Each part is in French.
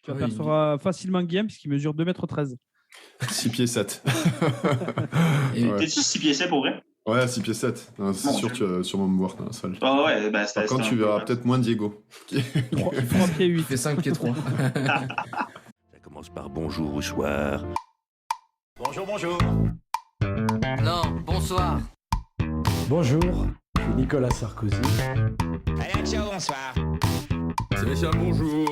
Tu apercevras facilement Guillaume puisqu'il mesure 2,13 m. 6 pieds 7. T'es-tu 6 pieds 7 pour vrai? Ouais, 6 pieds 7. Non, c'est sûr, tu vas sûrement me voir dans la salle. Ah ouais, ben Par contre, tu verras peut-être moins Diego. 3 pieds 8. Il fait 5 pieds 3. Ça commence par bonjour ou soir. Bonjour. Non, bonsoir. Bonjour, je suis Nicolas Sarkozy. Allez, ciao, bonsoir. Sébastien, bonjour.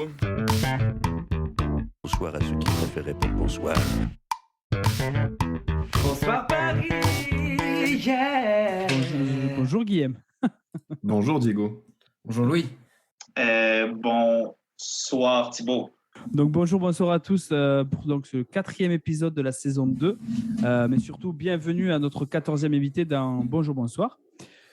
Bonsoir à ceux qui préféraient pour bonsoir. Bonsoir Paris, yeah. Bonjour Guillaume. Bonjour Diego. Bonjour Louis. Bonsoir Thibaut. Donc bonjour à tous pour donc, ce 4e épisode de la saison 2. Mais surtout, bienvenue à notre 14e invité dans Bonjour, bonsoir.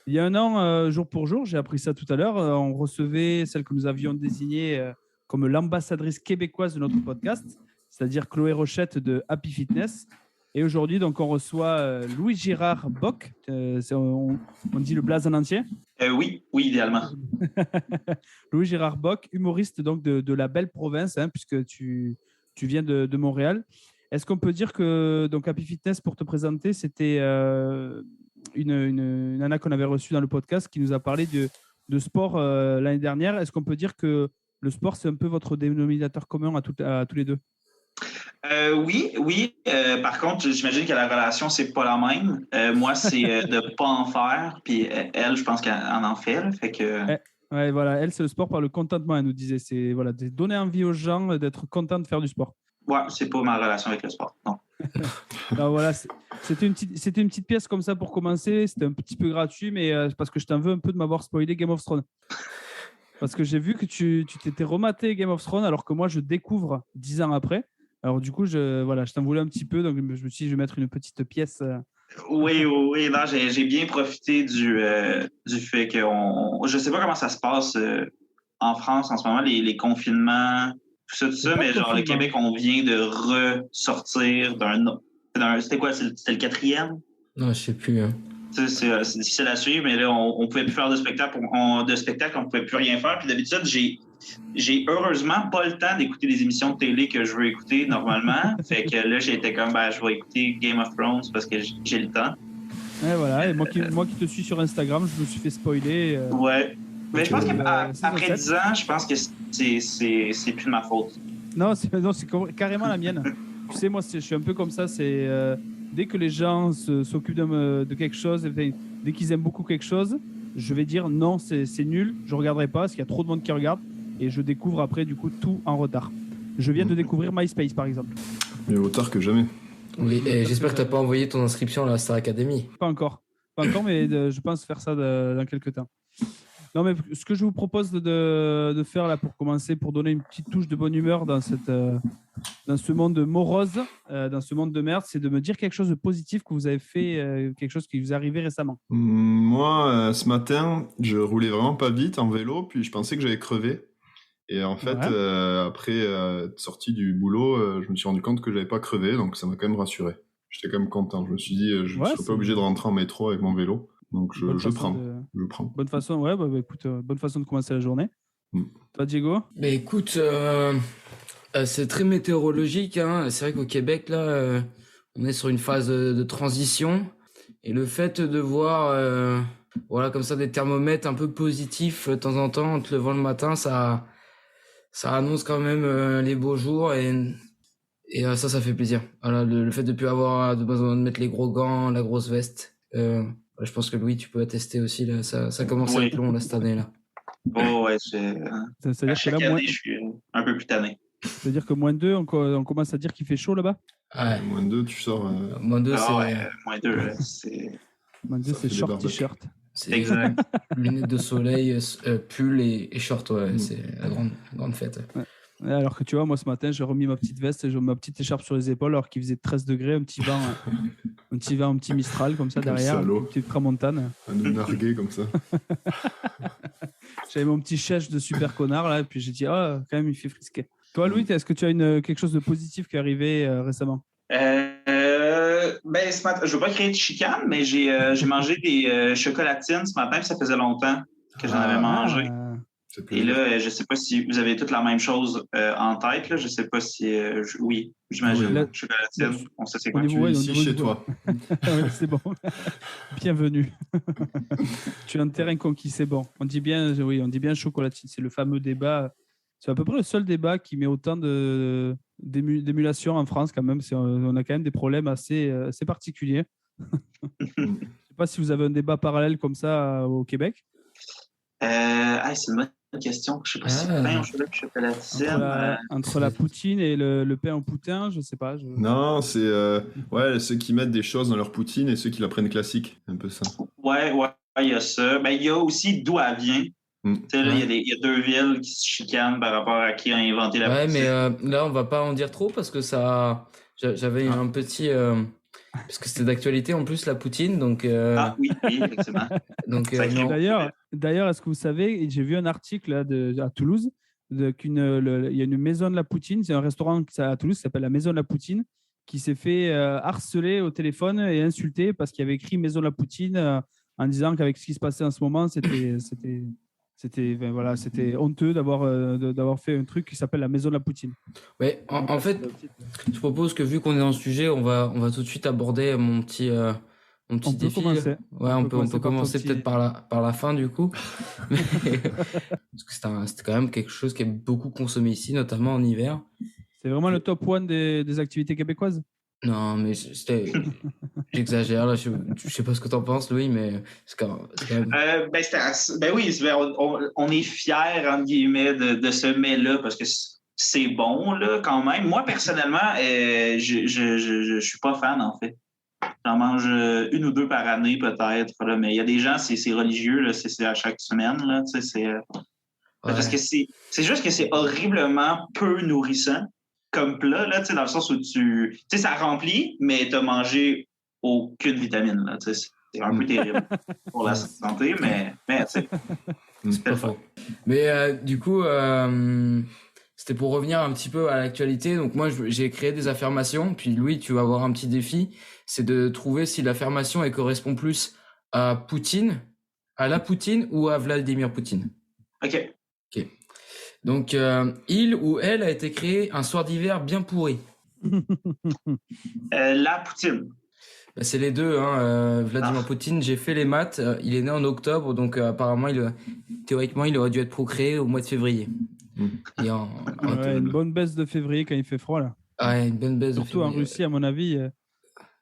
Il y a un an, jour pour jour, j'ai appris ça tout à l'heure, on recevait celle que nous avions désignée comme l'ambassadrice québécoise de notre podcast, c'est-à-dire Chloé Rochette de Happy Fitness. Et aujourd'hui, donc, on reçoit Louis Girard Bock. On dit le blaze en entier? Oui, idéalement. Louis Girard Bock, humoriste donc, de la belle province, hein, puisque tu viens de Montréal. Est-ce qu'on peut dire que donc, Happy Fitness, pour te présenter, c'était une nana qu'on avait reçue dans le podcast qui nous a parlé de sport l'année dernière. Est-ce qu'on peut dire que le sport, c'est un peu votre dénominateur commun à tous les deux? Oui. Par contre, j'imagine que la relation, c'est pas la même. Moi, c'est de pas en faire. Puis elle, je pense qu'elle en fait. Là, fait que... Ouais, voilà. Elle, c'est le sport par le contentement, elle nous disait. C'est voilà, de donner envie aux gens d'être contents de faire du sport. Ouais, c'est pas ma relation avec le sport, non. Alors voilà, c'était une petite pièce comme ça pour commencer. C'était un petit peu gratuit, mais parce que je t'en veux un peu de m'avoir spoilé Game of Thrones. Parce que j'ai vu que tu t'étais rematé Game of Thrones, alors que moi, je découvre 10 ans après. Alors du coup, je t'en voulais un petit peu, donc je me suis dit, je vais mettre une petite pièce. Oui. Non, j'ai bien profité du fait que je sais pas comment ça se passe en France en ce moment, les confinements, tout ça, mais genre le Québec, on vient de ressortir c'était quoi? C'était le 4e? Non, je sais plus. C'est difficile à suivre, mais là, on pouvait plus faire de spectacle, on pouvait plus rien faire. Puis d'habitude, j'ai heureusement pas le temps d'écouter des émissions de télé que je veux écouter normalement. Fait que là, j'étais comme, je vais écouter Game of Thrones parce que j'ai le temps. Et voilà, et moi qui te suis sur Instagram, je me suis fait spoiler. Ouais. Mais je pense qu'après 10 ans, je pense que c'est plus de ma faute. Non, c'est carrément la mienne. Tu sais, moi, je suis un peu comme ça. C'est dès que les gens s'occupent de quelque chose, dès qu'ils aiment beaucoup quelque chose, je vais dire non, c'est nul, je ne regarderai pas parce qu'il y a trop de monde qui regarde et je découvre après, du coup, tout en retard. Je viens de découvrir MySpace, par exemple. Mieux tard que jamais. Oui, et j'espère que tu n'as pas envoyé ton inscription à la Star Academy. Pas encore, mais je pense faire ça dans quelques temps. Non, mais ce que je vous propose de faire là pour commencer, pour donner une petite touche de bonne humeur dans ce monde morose, dans ce monde de merde, c'est de me dire quelque chose de positif que vous avez fait, quelque chose qui vous est arrivé récemment. Moi, ce matin, je roulais vraiment pas vite en vélo, puis je pensais que j'allais crever. Et en fait, après être sorti du boulot, je me suis rendu compte que j'avais pas crevé, donc ça m'a quand même rassuré. J'étais quand même content. Je me suis dit, je ne serais pas obligé de rentrer en métro avec mon vélo. Donc je prends. Bonne façon, écoute, bonne façon de commencer la journée. Toi, Diego? Mais écoute, c'est très météorologique. Hein. C'est vrai qu'au Québec, là, on est sur une phase de transition. Et le fait de voir comme ça des thermomètres un peu positifs de temps en temps en te levant le matin, ça annonce quand même les beaux jours. Et ça fait plaisir. Voilà, le fait de ne plus avoir besoin de mettre les gros gants, la grosse veste. Je pense que Louis, tu peux attester aussi. Là, ça commence à être long là, cette année là. Oh ouais, c'est-à-dire que là, année, je suis un peu plus tanné. C'est-à-dire que -2, on commence à dire qu'il fait chaud là-bas. Ouais. -2, tu sors. -2, c'est. -2, c'est. -2, c'est short t-shirt. C'est exact. Lunettes de soleil, pull et short, ouais. C'est la grande fête. Ouais. Alors que tu vois, moi ce matin, j'ai remis ma petite veste et j'ai ma petite écharpe sur les épaules alors qu'il faisait 13 degrés, un petit Mistral comme ça derrière, une petite tramontane. Un nargué comme ça. J'avais mon petit chèche de super connard là, et puis j'ai dit, quand même, il fait frisquer. Toi, Louis, est-ce que tu as quelque chose de positif qui est arrivé récemment? Ce matin, je veux pas créer de chicane, mais j'ai mangé des chocolatines ce matin, puis ça faisait longtemps que j'en avais mangé. Et là, je ne sais pas si vous avez toutes la même chose en tête. Là. Je ne sais pas si... oui, j'imagine. Oui, là, chocolatine, on sait c'est quoi. Tu es ici chez toi. Oui, c'est bon. Bienvenue. Tu es un terrain conquis, c'est bon. On dit bien chocolatine. C'est le fameux débat. C'est à peu près le seul débat qui met autant d'émulation en France quand même. On a quand même des problèmes assez particuliers. Je ne sais pas si vous avez un débat parallèle comme ça au Québec. C'est une bonne question. Je ne sais pas si pain au chocolatine. Entre la poutine et le pain au poutin, je ne sais pas. Non, c'est ceux qui mettent des choses dans leur poutine et ceux qui la prennent classique. Un peu ça. Ouais, il y a ça. Ben, il y a aussi d'où elle vient. Mm. Il y a deux villes qui se chicanent par rapport à qui a inventé la poutine. Mais là, on va pas en dire trop parce que ça. J'avais un petit. Parce que c'était d'actualité en plus, la poutine. Donc, oui, effectivement. Donc, D'ailleurs, est-ce que vous savez, j'ai vu un article là, à Toulouse, il y a une maison de la poutine, c'est un restaurant à Toulouse qui s'appelle la Maison de la Poutine, qui s'est fait harceler au téléphone et insulter parce qu'il y avait écrit Maison de la Poutine en disant qu'avec ce qui se passait en ce moment, c'était honteux d'avoir fait un truc qui s'appelle la Maison de la Poutine. Oui, en fait, je propose que vu qu'on est dans le sujet, on va tout de suite aborder mon petit défi. On peut commencer peut-être par la fin du coup. Parce que c'était quand même quelque chose qui est beaucoup consommé ici, notamment en hiver. C'est vraiment le top 1 des activités québécoises? Non, mais j'exagère là. Je sais pas ce que t'en penses, Louis, mais c'est quand même. On est fiers entre guillemets de ce mets-là parce que c'est bon là quand même. Moi personnellement, je suis pas fan en fait. J'en mange une ou deux par année peut-être là, mais il y a des gens c'est religieux là, c'est à chaque semaine là, tu sais parce que c'est juste que c'est horriblement peu nourrissant. Comme plat, là, dans le sens où ça remplit, mais tu n'as mangé aucune vitamine. Là, c'est un peu terrible pour la santé, mais c'est pas faux. Mais du coup, c'était pour revenir un petit peu à l'actualité. Donc moi, j'ai créé des affirmations. Puis Louis, tu vas avoir un petit défi. C'est de trouver si l'affirmation elle correspond plus à Poutine, à la Poutine ou à Vladimir Poutine. OK. Donc, il ou elle a été créé un soir d'hiver bien pourri. La Poutine. C'est les deux. Vladimir Poutine, j'ai fait les maths. Il est né en octobre, donc apparemment, théoriquement, il aurait dû être procréé au mois de février. Et une bonne baisse de février quand il fait froid là. Ouais, une bonne baisse. Surtout en Russie, à mon avis, il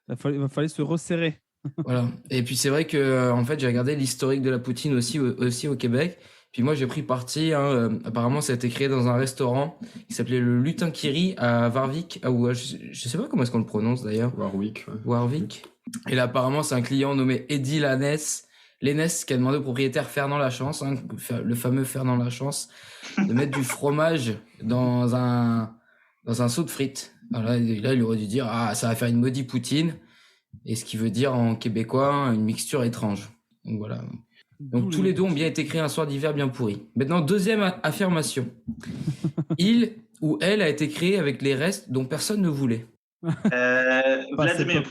va falloir se resserrer. Voilà. Et puis c'est vrai que en fait, j'ai regardé l'historique de la Poutine aussi au Québec. Puis moi, j'ai pris parti. Apparemment, ça a été créé dans un restaurant qui s'appelait le Lutin Kiri à Warwick. Je sais pas comment est-ce qu'on le prononce d'ailleurs. Warwick. Ouais. Warwick. Et là, apparemment, c'est un client nommé Eddie Lanès qui a demandé au propriétaire Fernand Lachance, le fameux Fernand Lachance, de mettre du fromage dans un seau de frites. Alors là, il aurait dû dire ça va faire une maudite poutine. Et ce qui veut dire en québécois une mixture étrange. Donc voilà. Donc tous les deux ont bien été créés un soir d'hiver bien pourri. Maintenant, deuxième affirmation. Il ou elle a été créé avec les restes dont personne ne voulait. Vladimir.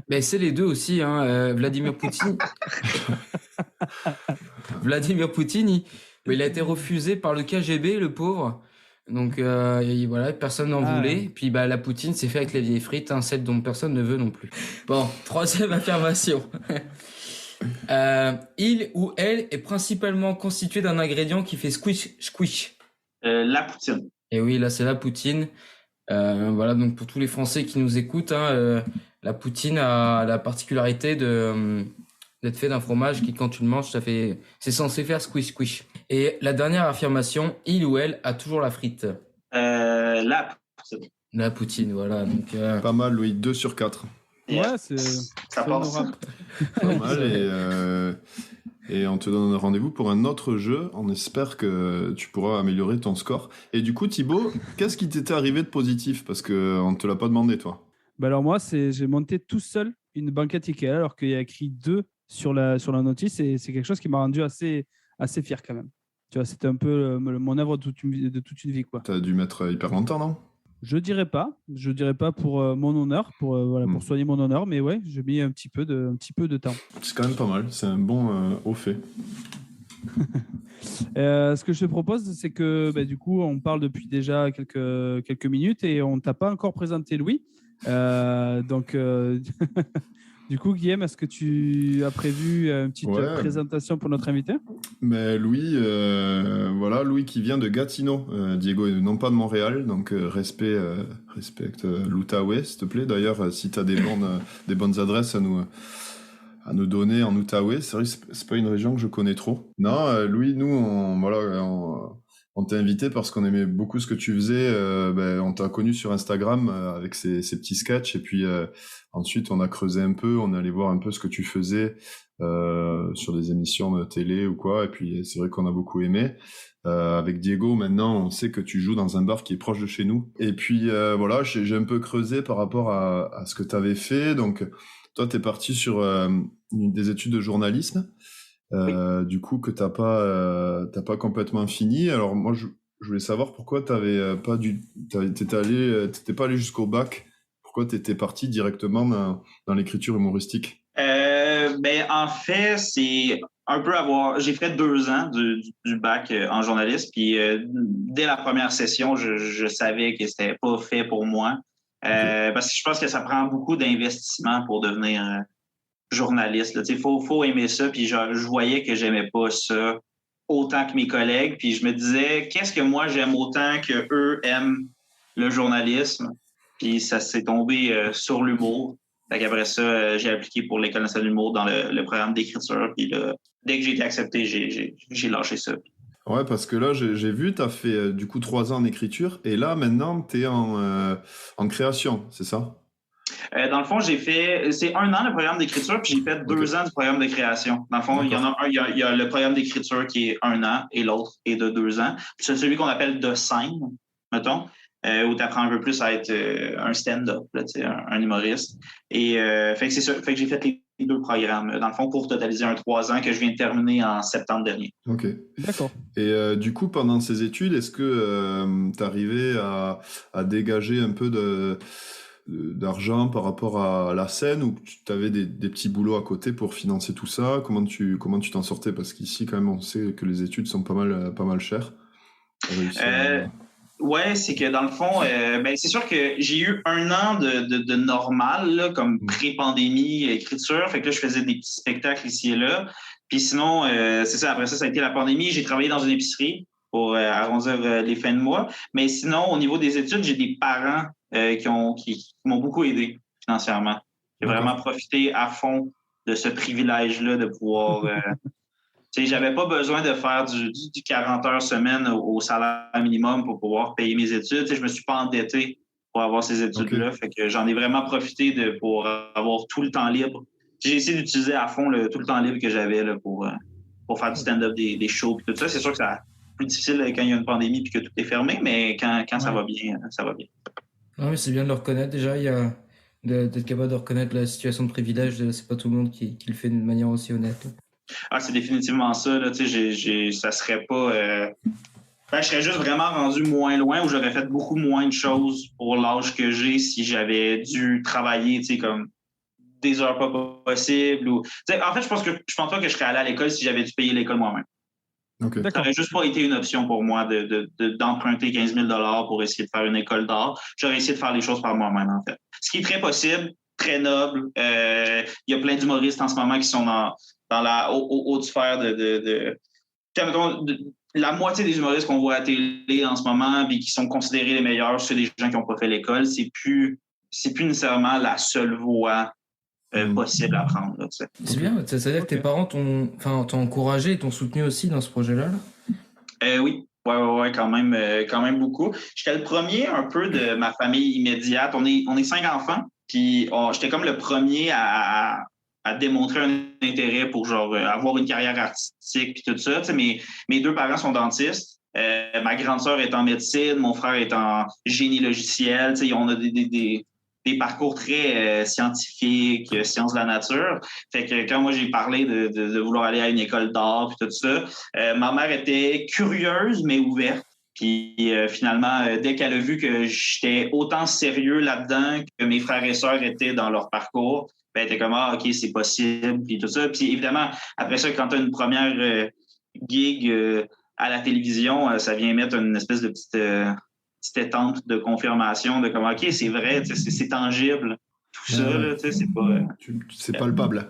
Mais c'est les deux aussi, Vladimir Poutine. Vladimir Poutine, il a été refusé par le KGB, le pauvre. Donc voilà, personne n'en voulait. Puis la poutine, c'est fait avec les vieilles frites, celle dont personne ne veut non plus. Bon, troisième affirmation. Il ou elle est principalement constitué d'un ingrédient qui fait squish. La poutine. Et oui, là c'est la poutine. Voilà, donc pour tous les Français qui nous écoutent, la poutine a la particularité d'être fait d'un fromage qui, quand tu le manges, c'est censé faire squish. Et la dernière affirmation, il ou elle a toujours la frite. La poutine. La poutine, voilà. Donc, Pas mal, Louis, 2 sur 4. Ouais, ça passe. Pas mal, et on te donne rendez-vous pour un autre jeu. On espère que tu pourras améliorer ton score. Et du coup, Thibaut, qu'est-ce qui t'était arrivé de positif? Parce qu'on ne te l'a pas demandé, toi. Alors moi, j'ai monté tout seul une banquette Ikea, alors qu'il y a écrit 2 sur la notice, et c'est quelque chose qui m'a rendu assez fier quand même. Tu vois, c'était un peu mon œuvre de toute une vie, quoi. T'as dû mettre hyper longtemps, non? Je dirais pas pour mon honneur, pour soigner mon honneur, mais ouais, j'ai mis un petit peu de temps. C'est quand même pas mal, c'est un bon haut fait. Ce que je te propose, c'est que du coup, on parle depuis déjà quelques minutes et on ne t'a pas encore présenté Louis. Du coup, Guillaume, est-ce que tu as prévu une petite présentation pour notre invité? Mais Louis, Louis qui vient de Gatineau, Diego, non pas de Montréal, donc respecte l'Outaouais, s'il te plaît. D'ailleurs, si tu as des bonnes adresses à nous donner en Outaouais, c'est vrai que c'est pas une région que je connais trop. Non, Louis, nous, on t'a invité parce qu'on aimait beaucoup ce que tu faisais. On t'a connu sur Instagram avec ces petits sketchs. Et puis ensuite, on a creusé un peu. On est allé voir un peu ce que tu faisais sur des émissions de télé ou quoi. Et puis, c'est vrai qu'on a beaucoup aimé. Avec Diego, maintenant, on sait que tu joues dans un bar qui est proche de chez nous. Et puis, j'ai un peu creusé par rapport à ce que tu avais fait. Donc, toi, tu es parti sur des études de journalisme. Du coup que t'as pas complètement fini. Alors moi je voulais savoir pourquoi t'étais pas allé jusqu'au bac. Pourquoi t'étais parti directement dans l'écriture humoristique? En fait, c'est un peu j'ai fait 2 ans du bac en journalisme, puis dès la première session, je savais que c'était pas fait pour moi. Parce que je pense que ça prend beaucoup d'investissement pour devenir journaliste. Il faut aimer ça. Puis je voyais que j'aimais pas ça autant que mes collègues. Puis je me disais, qu'est-ce que moi j'aime autant que eux aiment le journalisme? Puis ça s'est tombé sur l'humour. Fait qu'après ça, j'ai appliqué pour l'École nationale de l'humour dans le programme d'écriture. Puis là, dès que j'ai été accepté, j'ai lâché ça. Ouais, parce que là, j'ai vu, tu as fait du coup 3 ans en écriture. Et là, maintenant, tu es en création, c'est ça? Dans le fond, c'est 1 an le programme d'écriture, puis j'ai fait 2 ans du programme de création. Dans le fond, il y en a un, il y a le programme d'écriture qui est 1 an et l'autre est de 2 ans. Puis c'est celui qu'on appelle de scène, mettons, où tu apprends un peu plus à être un stand-up, là, un humoriste. Et fait que c'est ça. Fait que j'ai fait les 2 programmes, dans le fond, pour totaliser un 3 ans que je viens de terminer en septembre dernier. OK. D'accord. Et du coup, pendant ces études, est-ce que tu arrivais à dégager un peu d'argent par rapport à la scène, ou tu avais des petits boulots à côté pour financer tout ça? Comment tu t'en sortais? Parce qu'ici, quand même, on sait que les études sont pas mal chères. Ouais, c'est que dans le fond, c'est sûr que j'ai eu 1 an de normal, là, comme pré-pandémie, écriture. Fait que là, je faisais des petits spectacles ici et là. Puis sinon, c'est ça, après ça a été la pandémie. J'ai travaillé dans une épicerie pour arrondir les fins de mois. Mais sinon, au niveau des études, j'ai des parents qui m'ont beaucoup aidé financièrement. J'ai vraiment profité à fond de ce privilège-là de pouvoir... j'avais pas besoin de faire du 40 heures semaine au salaire minimum pour pouvoir payer mes études. Je me suis pas endetté pour avoir ces études-là. Fait que j'en ai vraiment profité pour avoir tout le temps libre. J'ai essayé d'utiliser à fond tout le temps libre que j'avais là, pour faire du stand-up, des shows et tout ça. C'est sûr que c'est plus difficile quand il y a une pandémie et que tout est fermé, mais quand ça va bien, ça va bien. Non, mais c'est bien de le reconnaître déjà. Il y a d'être capable de reconnaître la situation de privilège. C'est pas tout le monde qui le fait d'une manière aussi honnête. Ah, c'est définitivement ça. Là, ça serait pas... je serais juste vraiment rendu moins loin, où j'aurais fait beaucoup moins de choses pour l'âge que j'ai si j'avais dû travailler comme des heures pas possibles. En fait, je pense pas que je serais allé à l'école si j'avais dû payer l'école moi-même. Okay. Ça n'aurait juste pas été une option pour moi d'emprunter 15 000 $ pour essayer de faire une école d'art. J'aurais essayé de faire les choses par moi-même, en fait. Ce qui est très possible, très noble. Il y a plein d'humoristes en ce moment qui sont dans la haute sphère la moitié des humoristes qu'on voit à la télé en ce moment et qui sont considérés les meilleurs, c'est des gens qui n'ont pas fait l'école. C'est plus nécessairement la seule voie possible à prendre. Là, c'est bien, ça veut dire que tes parents t'ont encouragé et t'ont soutenu aussi dans ce projet-là? Oui. Ouais, quand même beaucoup. J'étais le premier un peu de ma famille immédiate. On est 5 enfants, puis j'étais comme le premier à démontrer un intérêt pour avoir une carrière artistique puis tout ça. Mes 2 parents sont dentistes. Ma grande sœur est en médecine, mon frère est en génie logiciel. On a des parcours très scientifiques, sciences de la nature. Fait que quand moi j'ai parlé de vouloir aller à une école d'art puis tout ça, ma mère était curieuse mais ouverte. Puis finalement, dès qu'elle a vu que j'étais autant sérieux là-dedans que mes frères et sœurs étaient dans leur parcours, elle était comme OK, c'est possible, puis tout ça. Puis évidemment, après ça, quand tu as gig à la télévision, ça vient mettre une espèce de petite étampe de confirmation de comme, OK, c'est vrai, c'est tangible. Tout ça, là, c'est pas... c'est palpable.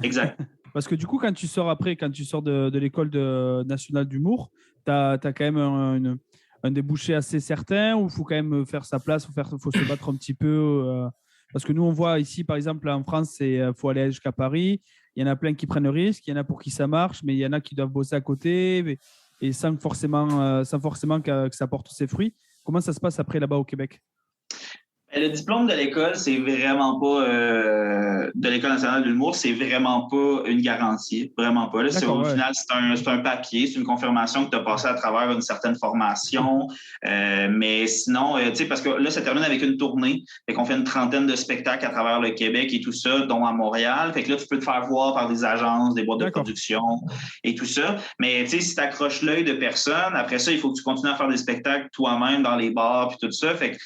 Exact. Parce que du coup, quand tu sors de l'école nationale d'humour, tu as quand même un débouché assez certain où il faut quand même faire sa place, faut se battre un petit peu. Parce que nous, on voit ici, par exemple, en France, il faut aller jusqu'à Paris. Il y en a plein qui prennent le risque, il y en a pour qui ça marche, mais il y en a qui doivent bosser à côté et sans forcément que ça porte ses fruits. Comment ça se passe après là-bas au Québec? Le diplôme de l'école, c'est vraiment pas de l'École nationale de l'humour, c'est vraiment pas une garantie, vraiment pas. Là, au final, c'est un papier, c'est une confirmation que tu as passé à travers une certaine formation. Mais sinon, tu sais, parce que là, ça termine avec une tournée. Fait qu'on fait une trentaine de spectacles à travers le Québec et tout ça, dont à Montréal. Fait que là, tu peux te faire voir par des agences, des boîtes de production et tout ça. Mais tu sais, si tu accroches l'œil de personne, après ça, il faut que tu continues à faire des spectacles toi-même dans les bars puis tout ça. Fait que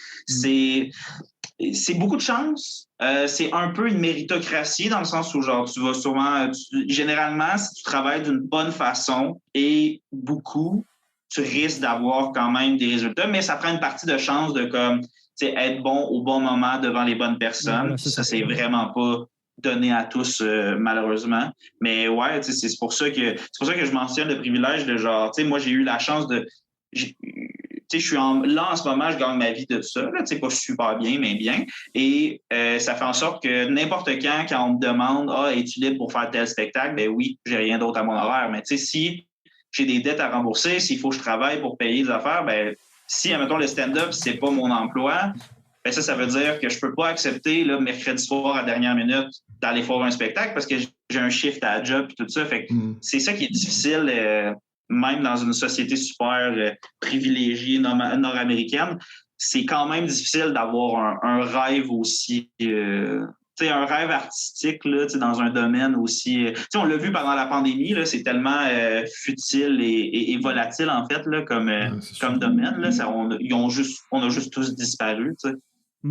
c'est beaucoup de chance. C'est un peu une méritocratie dans le sens où genre tu vas sûrement... généralement, si tu travailles d'une bonne façon et beaucoup, tu risques d'avoir quand même des résultats, mais ça prend une partie de chance de comme être bon au bon moment devant les bonnes personnes. Voilà, ça, c'est vraiment pas donné à tous, malheureusement. Mais ouais, c'est pour ça que je mentionne le privilège de genre, moi, j'ai eu la chance de... je suis là en ce moment, je gagne ma vie de ça. Là, pas super bien, mais bien. Et ça fait en sorte que n'importe quand on me demande es-tu libre pour faire tel spectacle? Ben oui, j'ai rien d'autre à mon horaire. Mais si j'ai des dettes à rembourser, s'il faut que je travaille pour payer des affaires, ben si, admettons, le stand-up, c'est pas mon emploi, ben ça veut dire que je peux pas accepter là, mercredi soir à dernière minute d'aller faire un spectacle parce que j'ai un shift à la job et tout ça. Fait que c'est ça qui est difficile. Même dans une société super privilégiée nord-américaine, c'est quand même difficile d'avoir un rêve aussi, un rêve artistique là, dans un domaine aussi... on l'a vu pendant la pandémie, là, c'est tellement futile et volatile en fait là, comme domaine. Là, on a juste tous disparu.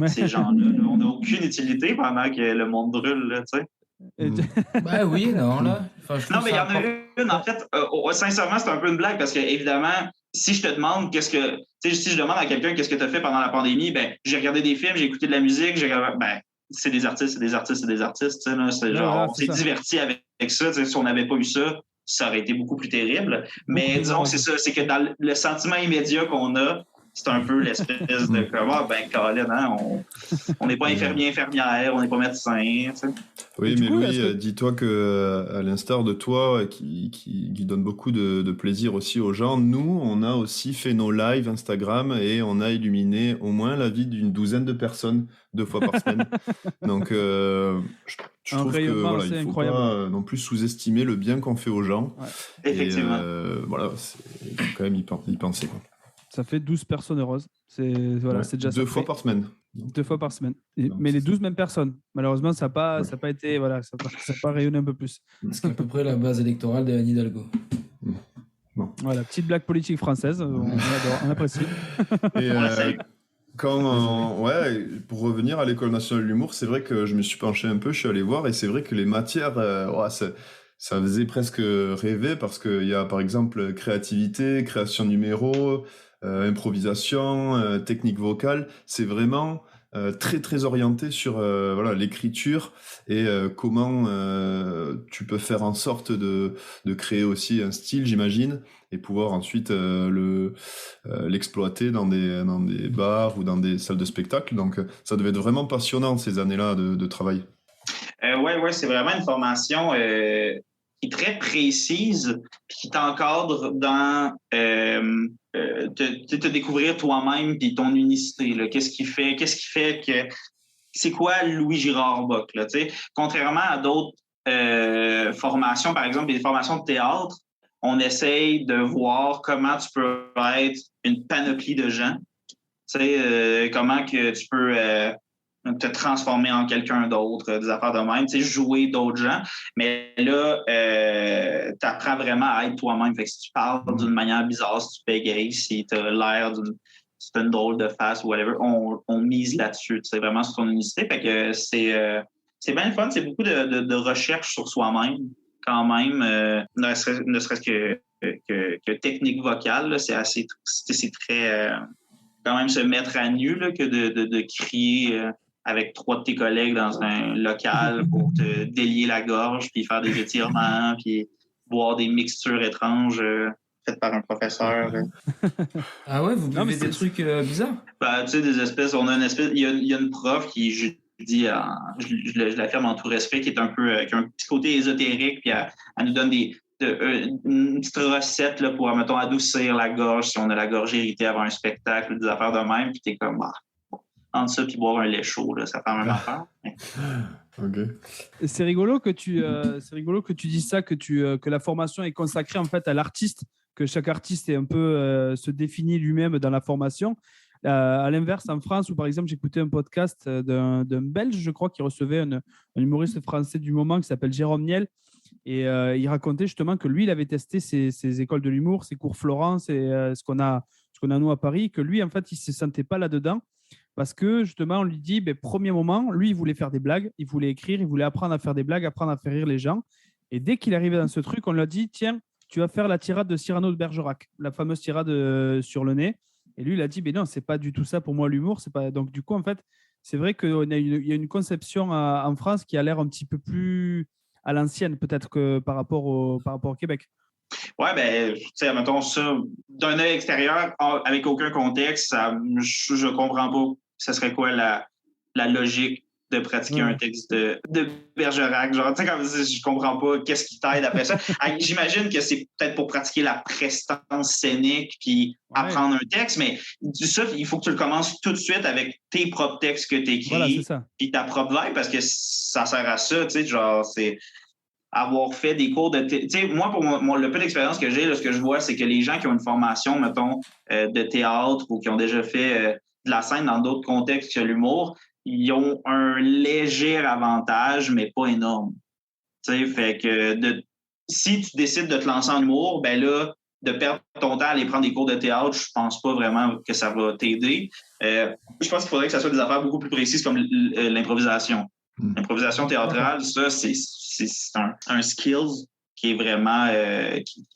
Ces gens-là. Là, on n'a aucune utilité pendant que le monde brûle. Là, Ben oui, non, là. Enfin, non, mais il y en a une, en fait, sincèrement, c'est un peu une blague parce que, évidemment, si je te demande si je demande à quelqu'un qu'est-ce que tu as fait pendant la pandémie, ben, j'ai regardé des films, j'ai écouté de la musique, c'est des artistes, là, on s'est diverti avec ça, si on n'avait pas eu ça, ça aurait été beaucoup plus terrible. Mais disons que c'est ça, c'est que dans le sentiment immédiat qu'on a, c'est un peu l'espèce de Colin, hein, on n'est pas infirmière, on n'est pas médecin. T'sais. Oui, mais Louis, dis-toi que à l'instar de toi, qui donne beaucoup de plaisir aussi aux gens, nous, on a aussi fait nos lives Instagram et on a illuminé au moins la vie d'une douzaine de personnes 2 fois par semaine. Donc, je trouve que voilà, il ne faut pas non plus sous-estimer le bien qu'on fait aux gens. Ouais. Effectivement. Il faut quand même y penser. Quoi. Ça fait 12 personnes heureuses. C'est déjà 2 fois par semaine. 2 fois par semaine. Mais les 12 mêmes personnes. Malheureusement, ça n'a pas été... Voilà, ça n'a pas rayonné un peu plus. C'est à peu près la base électorale de Anne Hidalgo. Bon. Voilà, petite blague politique française. On adore, on apprécie. Et pour revenir à l'École nationale de l'humour, c'est vrai que je me suis penché un peu, je suis allé voir, et c'est vrai que les matières... ça faisait presque rêver parce qu'il y a par exemple créativité, création de numéros, improvisation, technique vocale. C'est vraiment très très orienté sur l'écriture et comment tu peux faire en sorte de créer aussi un style, j'imagine, et pouvoir ensuite l'exploiter dans des bars ou dans des salles de spectacle. Donc ça devait être vraiment passionnant ces années-là de travail. Ouais, c'est vraiment une formation qui est très précise, qui t'encadre dans te découvrir toi-même puis ton unicité. Là. Qu'est-ce qui fait que... C'est quoi Louis Girard Bock? Là, contrairement à d'autres formations, par exemple, des formations de théâtre, on essaye de voir comment tu peux être une panoplie de gens. Comment que tu peux... te transformer en quelqu'un d'autre, des affaires de même, jouer d'autres gens. Mais là, tu apprends vraiment à être toi-même. Fait que si tu parles d'une manière bizarre, si tu bégayes, si tu as l'air si tu as une drôle de face ou whatever, on mise là-dessus. C'est vraiment sur ton unicité. Fait que c'est bien le fun. C'est beaucoup de recherche sur soi-même. quand même, ne serait-ce que technique vocale, là, c'est très quand même se mettre à nu là, que de crier avec 3 de tes collègues dans un local pour te délier la gorge, puis faire des étirements, puis boire des mixtures étranges faites par un professeur. Ah ouais, vous Non, mais buvez des trucs bizarres? Ben, tu sais, des espèces, il y a une prof qui, je dis, je l'affirme en tout respect, qui est un peu, qui a un petit côté ésotérique, puis elle nous donne une petite recette là, pour, mettons, adoucir la gorge si on a la gorge irritée avant un spectacle ou des affaires de même, puis t'es comme, entre ça puis boire un lait chaud, là, ça fait la même affaire. Ok. C'est rigolo que tu dises ça, que la formation est consacrée en fait à l'artiste, que chaque artiste est un peu se définit lui-même dans la formation. À l'inverse, en France, où par exemple j'écoutais un podcast d'un Belge, je crois, qui recevait un humoriste français du moment qui s'appelle Jérôme Niel, et il racontait justement que lui, il avait testé ses écoles de l'humour, ses cours Florence et ce qu'on a nous à Paris, que lui, en fait, il ne se sentait pas là-dedans. Parce que justement, on lui dit, premier moment, lui, il voulait faire des blagues, il voulait écrire, il voulait apprendre à faire des blagues, apprendre à faire rire les gens. Et dès qu'il arrivait dans ce truc, on lui a dit, tiens, tu vas faire la tirade de Cyrano de Bergerac, la fameuse tirade sur le nez. Et lui, il a dit, non, c'est pas du tout ça pour moi l'humour. C'est pas... Donc du coup, en fait, c'est vrai qu'il y a une conception en France qui a l'air un petit peu plus à l'ancienne, peut-être que par rapport au Québec. Ouais, ben, tu sais, mettons ça, d'un œil extérieur, avec aucun contexte, je comprends pas ce serait quoi la logique de pratiquer un texte de Bergerac. Genre, tu sais, comme je comprends pas qu'est-ce qui t'aide après ça. J'imagine que c'est peut-être pour pratiquer la prestance scénique puis apprendre un texte, mais ça, il faut que tu le commences tout de suite avec tes propres textes que tu écris puis ta propre vibe, parce que ça sert à ça, tu sais, genre, c'est avoir fait des cours de... Tu sais, moi, pour le peu d'expérience que j'ai, là, ce que je vois, c'est que les gens qui ont une formation, mettons, de théâtre ou qui ont déjà fait de la scène dans d'autres contextes que l'humour, ils ont un léger avantage, mais pas énorme. Tu sais, fait que si tu décides de te lancer en humour, ben là, de perdre ton temps à aller prendre des cours de théâtre, je pense pas vraiment que ça va t'aider. Je pense qu'il faudrait que ça soit des affaires beaucoup plus précises comme l'improvisation. L'improvisation théâtrale, ça, c'est un skills qui est vraiment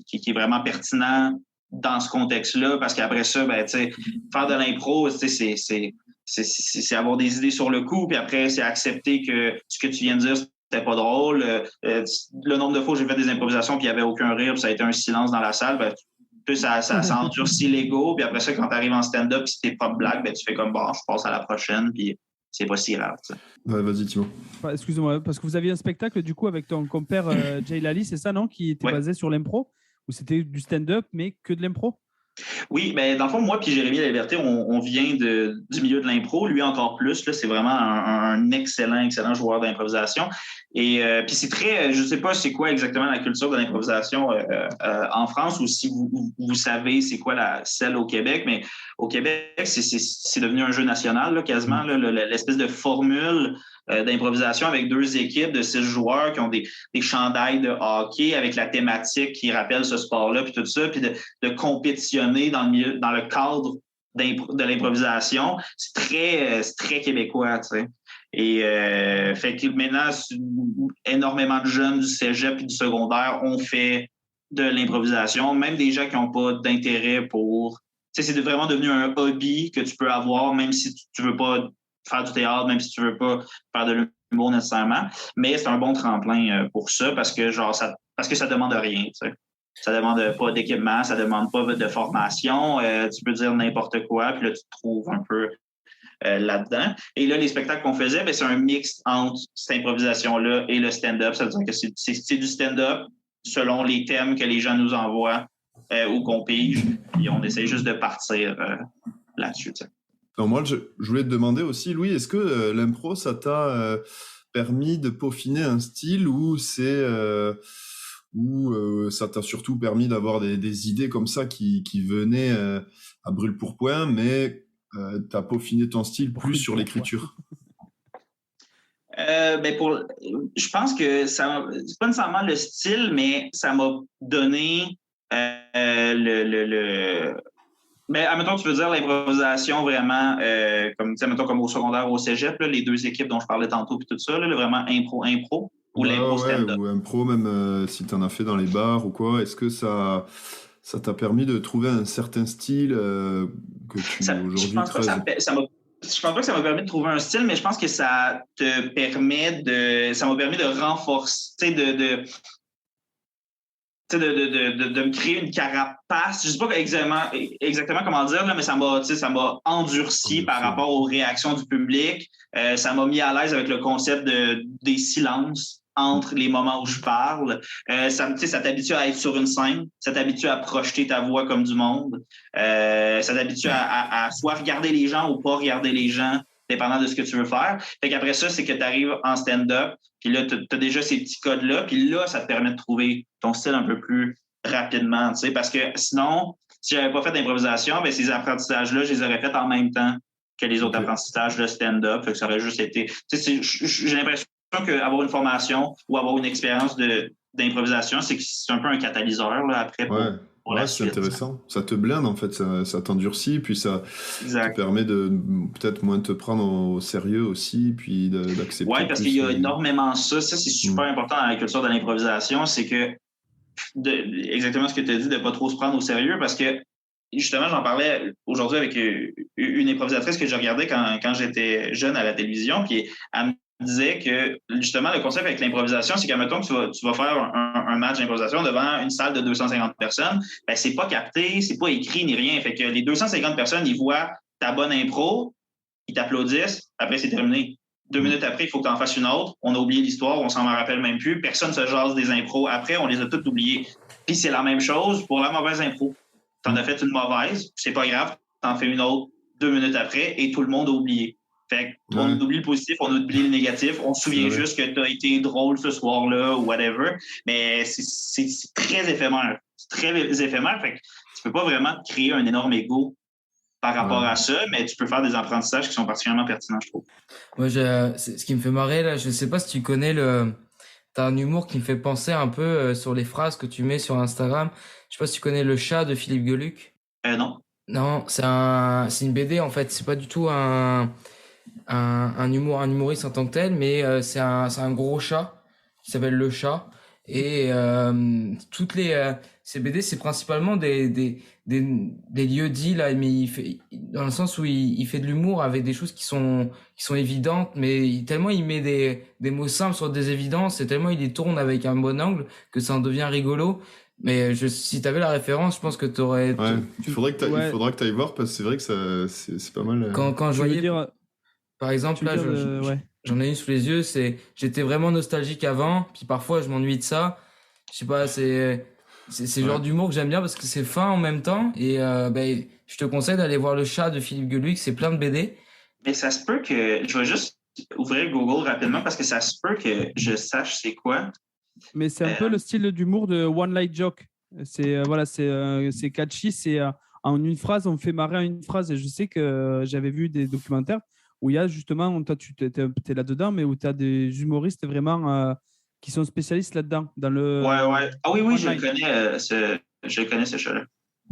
qui est vraiment pertinent dans ce contexte-là, parce qu'après ça, ben, tu sais, faire de l'impro, c'est avoir des idées sur le coup, puis après, c'est accepter que ce que tu viens de dire, c'était pas drôle. Le nombre de fois où j'ai fait des improvisations, puis il n'y avait aucun rire, puis ça a été un silence dans la salle, ben, ça endurcit l'ego, puis après ça, quand tu arrives en stand-up, puis c'est tes propres blagues, ben, tu fais comme, je passe à la prochaine, puis c'est pas si grave. Ça. Ouais, vas-y, Timo. Excuse-moi, parce que vous aviez un spectacle du coup avec ton compère Jay Lally, c'est ça, non? Qui était basé sur l'impro? Ou c'était du stand-up, mais que de l'impro? Oui, mais dans le fond, moi puis Jérémy Laliberté, on vient du milieu de l'impro. Lui, encore plus. Là, c'est vraiment un excellent joueur d'improvisation. Et puis c'est très... Je ne sais pas c'est quoi exactement la culture de l'improvisation en France, ou si vous savez c'est quoi celle au Québec. Mais au Québec, c'est devenu un jeu national, là, quasiment. Là, l'espèce de formule d'improvisation avec 2 équipes de 6 joueurs qui ont des chandails de hockey avec la thématique qui rappelle ce sport-là, puis tout ça, puis de compétitionner dans le cadre de l'improvisation. C'est très québécois, tu sais. Et fait que maintenant, énormément de jeunes du cégep et du secondaire ont fait de l'improvisation, même des gens qui n'ont pas d'intérêt pour... Tu sais, c'est vraiment devenu un hobby que tu peux avoir, même si tu veux pas faire du théâtre, même si tu veux pas faire de l'humour nécessairement. Mais c'est un bon tremplin pour ça, parce que ça demande rien, tu sais. Ça demande pas d'équipement, ça demande pas de formation. Tu peux dire n'importe quoi, puis là, tu te trouves un peu là-dedans. Et là, les spectacles qu'on faisait, c'est un mix entre cette improvisation-là et le stand-up. Ça veut dire que c'est du stand-up selon les thèmes que les gens nous envoient ou qu'on pige. Et on essaie juste de partir là-dessus, tu sais. Alors moi, je voulais te demander aussi, Louis, est-ce que l'impro, ça t'a permis de peaufiner un style, ou ça t'a surtout permis d'avoir des idées comme ça qui venaient à brûle-pourpoint, mais t'as peaufiné ton style plus sur l'écriture? Je pense que c'est pas nécessairement le style, mais ça m'a donné admettons, tu veux dire l'improvisation vraiment, comme au secondaire, au cégep, là, les 2 équipes dont je parlais tantôt, puis tout ça, là, vraiment impro. ou l'impro stand-up. Ou impro, même si tu en as fait dans les bars ou quoi, est-ce que ça t'a permis de trouver un certain style que tu aujourd'hui je pense pas que ça m'a permis de trouver un style, mais je pense que ça m'a permis de renforcer, de me créer une carapace. Je ne sais pas exactement comment dire, là, mais ça m'a endurci par rapport aux réactions du public. Ça m'a mis à l'aise avec le concept des silences entre les moments où je parle. Ça t'habitue à être sur une scène, ça t'habitue à projeter ta voix comme du monde, ça t'habitue à soit regarder les gens ou pas regarder les gens, dépendant de ce que tu veux faire. Fait qu'après ça, c'est que tu arrives en stand-up, puis là, tu as déjà ces petits codes-là, puis là, ça te permet de trouver ton style un peu plus rapidement, tu sais, parce que sinon, si j'avais pas fait d'improvisation, ben ces apprentissages-là, je les aurais faits en même temps que les autres apprentissages de stand-up, fait que ça aurait juste été... Tu sais, j'ai l'impression qu'avoir une formation ou avoir une expérience d'improvisation, c'est un peu un catalyseur là, après pour la c'est suite. intéressant. Ça te blinde, en fait, ça t'endurcit, puis ça te permet de peut-être moins te prendre au sérieux aussi, puis d'accepter. Oui, parce qu'il y a énormément ça. Ça, c'est super important dans la culture de l'improvisation, c'est que exactement ce que tu as dit, de ne pas trop se prendre au sérieux, parce que justement, j'en parlais aujourd'hui avec une improvisatrice que j'ai regardée quand j'étais jeune à la télévision, puis elle me disait que justement le concept avec l'improvisation, c'est qu'admettons que tu vas faire un match d'improvisation devant une salle de 250 personnes, ben c'est pas capté, c'est pas écrit ni rien. Fait que les 250 personnes, ils voient ta bonne impro, ils t'applaudissent, après c'est terminé. 2 minutes après, il faut que tu en fasses une autre. On a oublié l'histoire, on s'en rappelle même plus. Personne se jase des impros. Après, on les a toutes oubliées. Puis c'est la même chose pour la mauvaise impro. Tu en as fait une mauvaise, c'est pas grave, tu en fais une autre 2 minutes après et tout le monde a oublié. Fait qu'on oublie le positif, on oublie le négatif, on se souvient juste que tu as été drôle ce soir-là ou whatever, mais c'est très éphémère. C'est très éphémère, fait que tu peux pas vraiment créer un énorme ego par rapport à ça, mais tu peux faire des apprentissages qui sont particulièrement pertinents, je trouve. Moi, ce qui me fait marrer, là, je sais pas si tu connais t'as un humour qui me fait penser un peu sur les phrases que tu mets sur Instagram. Je sais pas si tu connais Le Chat de Philippe Geluck. Non. Non, c'est une BD, en fait. C'est pas du tout un humoriste en tant que tel, mais c'est un gros chat qui s'appelle Le Chat. Et toutes ces BD, c'est principalement des lieux-dits là, mais dans le sens où il fait de l'humour avec des choses qui sont évidentes, mais tellement il met des mots simples sur des évidences, et tellement il les tourne avec un bon angle que ça en devient rigolo. Mais si t'avais la référence, je pense que t'aurais... Il faudra que t'ailles voir, parce que c'est vrai que c'est pas mal. Quand je voyais... Par exemple, là, j'en ai une sous les yeux, j'étais vraiment nostalgique avant, puis parfois je m'ennuie de ça. Je sais pas, c'est le genre d'humour que j'aime bien parce que c'est fin en même temps, et je te conseille d'aller voir Le Chat de Philippe Geluck, c'est plein de BD. Mais ça se peut que... Je vais juste ouvrir Google rapidement parce que ça se peut que je sache c'est quoi. Mais c'est un peu le style d'humour de One Light Joke. C'est c'est catchy, c'est en une phrase, on fait marrer en une phrase, et je sais que j'avais vu des documentaires où il y a justement, toi tu es là-dedans, mais où tu as des humoristes vraiment qui sont spécialistes là-dedans. Dans le, ouais. Ah oui, je connais ce show-là.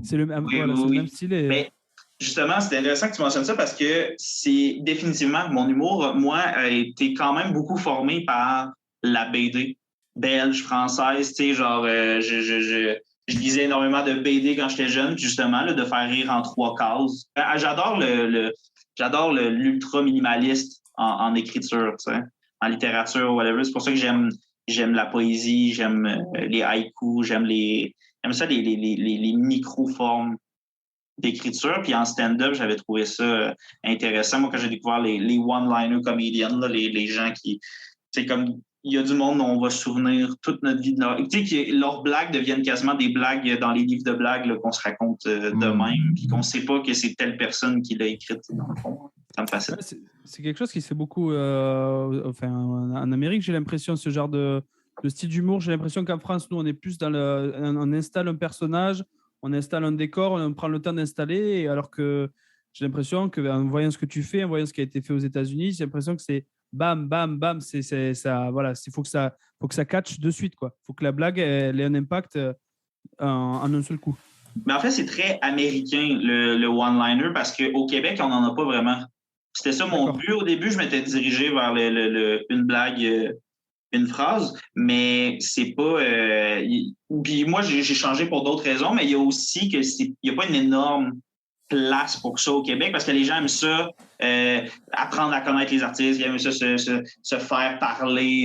C'est le même style. Mais justement, c'est intéressant que tu mentionnes ça parce que c'est définitivement mon humour, moi, a été quand même beaucoup formé par la BD belge, française, tu sais, genre, je lisais énormément de BD quand j'étais jeune, justement, là, de faire rire en 3 cases. J'adore l'ultra minimaliste en écriture, tu sais, en littérature, whatever. C'est pour ça que j'aime la poésie, j'aime les haïkus, j'aime ça, les micro-formes d'écriture. Puis en stand-up, j'avais trouvé ça intéressant. Moi, quand j'ai découvert les one-liner comedians, là, les gens qui... C'est comme... Il y a du monde dont on va se souvenir toute notre vie. Tu sais, que leurs blagues deviennent quasiment des blagues dans les livres de blagues là, qu'on se raconte de même, puis qu'on ne sait pas que c'est telle personne qui l'a écrite, dans le fond. Ça me fascine. C'est quelque chose qui se fait beaucoup en Amérique, j'ai l'impression, ce genre de style d'humour. J'ai l'impression qu'en France, nous, on est plus on installe un personnage, on installe un décor, on prend le temps d'installer, alors que j'ai l'impression qu'en voyant ce que tu fais, en voyant ce qui a été fait aux États-Unis, j'ai l'impression que c'est bam, bam, bam, ça, voilà, il faut que ça catch de suite, quoi. Il faut que la blague elle ait un impact en un seul coup. Mais en fait, c'est très américain, le one-liner, parce qu'au Québec, on n'en a pas vraiment. C'était ça mon but. Au début, je m'étais dirigé vers une blague une phrase, mais c'est pas. Puis moi, j'ai changé pour d'autres raisons, mais il y a aussi que il n'y a pas une énorme place pour ça au Québec parce que les gens aiment ça, apprendre à connaître les artistes, ils aiment ça se faire parler,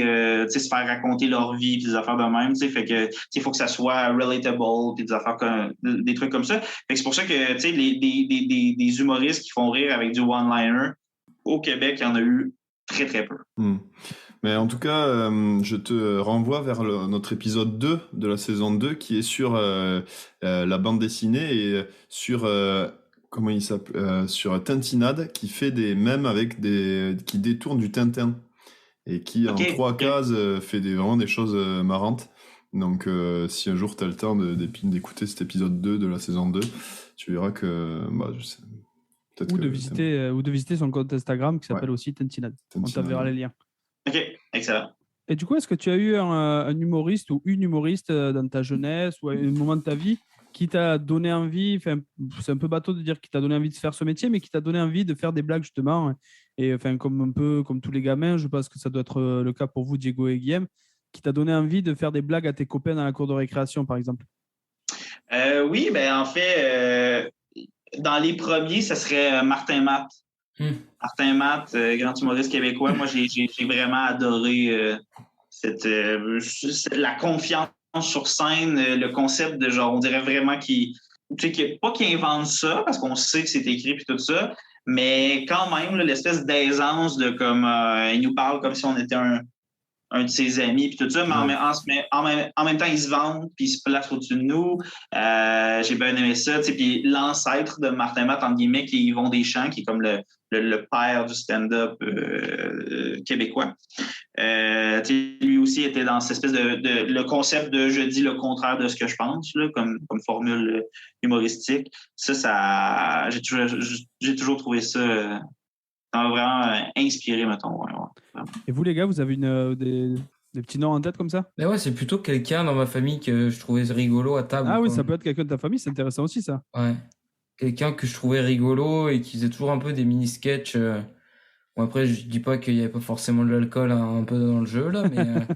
se faire raconter leur vie, puis des affaires de même. Fait que il faut que ça soit relatable, puis des affaires des trucs comme ça. Fait que c'est pour ça que des humoristes qui font rire avec du one-liner, au Québec, il y en a eu très, très peu. Mais en tout cas, je te renvoie vers notre épisode 2 de la saison 2 qui est sur la bande dessinée et sur, comment il s'appelle, sur Tintinade qui fait des mèmes qui détourne du Tintin et qui, en 3 cases, fait vraiment des choses marrantes. Donc, si un jour tu as le temps d'écouter cet épisode 2 de la saison 2, tu verras que... je sais, ou de visiter son compte Instagram qui s'appelle aussi Tintinade. On t'enverra les liens. OK, excellent. Et du coup, est-ce que tu as eu un humoriste ou une humoriste dans ta jeunesse ou à un moment de ta vie qui t'a donné envie, c'est un peu bateau de dire qui t'a donné envie de faire ce métier, mais qui t'a donné envie de faire des blagues justement, et comme tous les gamins, je pense que ça doit être le cas pour vous, Diego et Guillaume, qui t'a donné envie de faire des blagues à tes copains dans la cour de récréation, par exemple? Oui, en fait, dans les premiers, ça serait Martin Matt. Martin Matt, grand humoriste québécois. Moi, j'ai vraiment adoré la confiance sur scène, le concept de genre, on dirait vraiment pas qu'il invente ça, parce qu'on sait que c'est écrit et tout ça, mais quand même, là, l'espèce d'aisance de comme il nous parle comme si on était un de ses amis puis tout ça, mais en même temps, il se vante puis il se place au-dessus de nous. J'ai bien aimé ça. Puis l'ancêtre de Martin Matt, entre guillemets, qui est Yvon Deschamps, qui est comme le père du stand-up québécois. Lui aussi était dans cette espèce de le concept de je dis le contraire de ce que je pense, là, comme formule humoristique. Ça j'ai toujours trouvé ça vraiment inspiré, mettons. Ouais. Et vous, les gars, vous avez des petits noms en tête comme ça? Mais ouais, c'est plutôt quelqu'un dans ma famille que je trouvais rigolo à table. Ah oui, ça peut être quelqu'un de ta famille, c'est intéressant aussi, ça. Ouais. Quelqu'un que je trouvais rigolo et qui faisait toujours un peu des mini-sketchs. Bon, après, je dis pas qu'il y avait pas forcément de l'alcool un peu dans le jeu, là, mais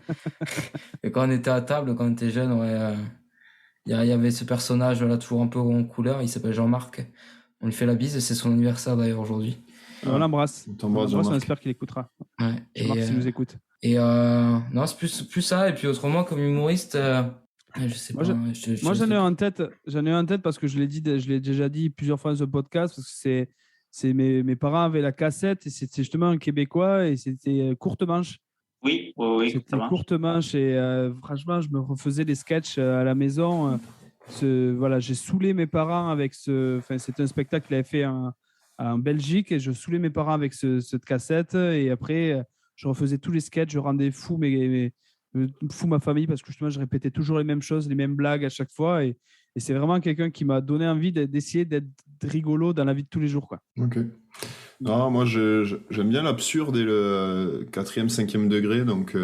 et quand on était à table, quand on était jeune, il y avait ce personnage là, toujours un peu en couleur, il s'appelle Jean-Marc. On lui fait la bise et c'est son anniversaire d'ailleurs aujourd'hui. On l'embrasse. On espère qu'il écoutera. Ouais. Jean-Marc, s'il nous écoute. Et non, c'est plus ça. Et puis autrement, comme humoriste, je sais pas. Moi, j'en ai en tête parce que je l'ai déjà dit plusieurs fois dans ce podcast, parce que mes parents avaient la cassette et c'était justement un Québécois et c'était Courte Manche. Oui. C'était Courte Manche et franchement, je me refaisais des sketchs à la maison. J'ai saoulé mes parents avec c'était un spectacle qu'il avait fait en Belgique et je saoulais mes parents avec cette cassette et après je refaisais tous les sketchs, je rendais fou ma famille parce que justement je répétais toujours les mêmes choses, les mêmes blagues à chaque fois et c'est vraiment quelqu'un qui m'a donné envie d'essayer d'être rigolo dans la vie de tous les jours, quoi. Ok. Non, moi j'aime bien l'absurde et le 4e, 5e degré, donc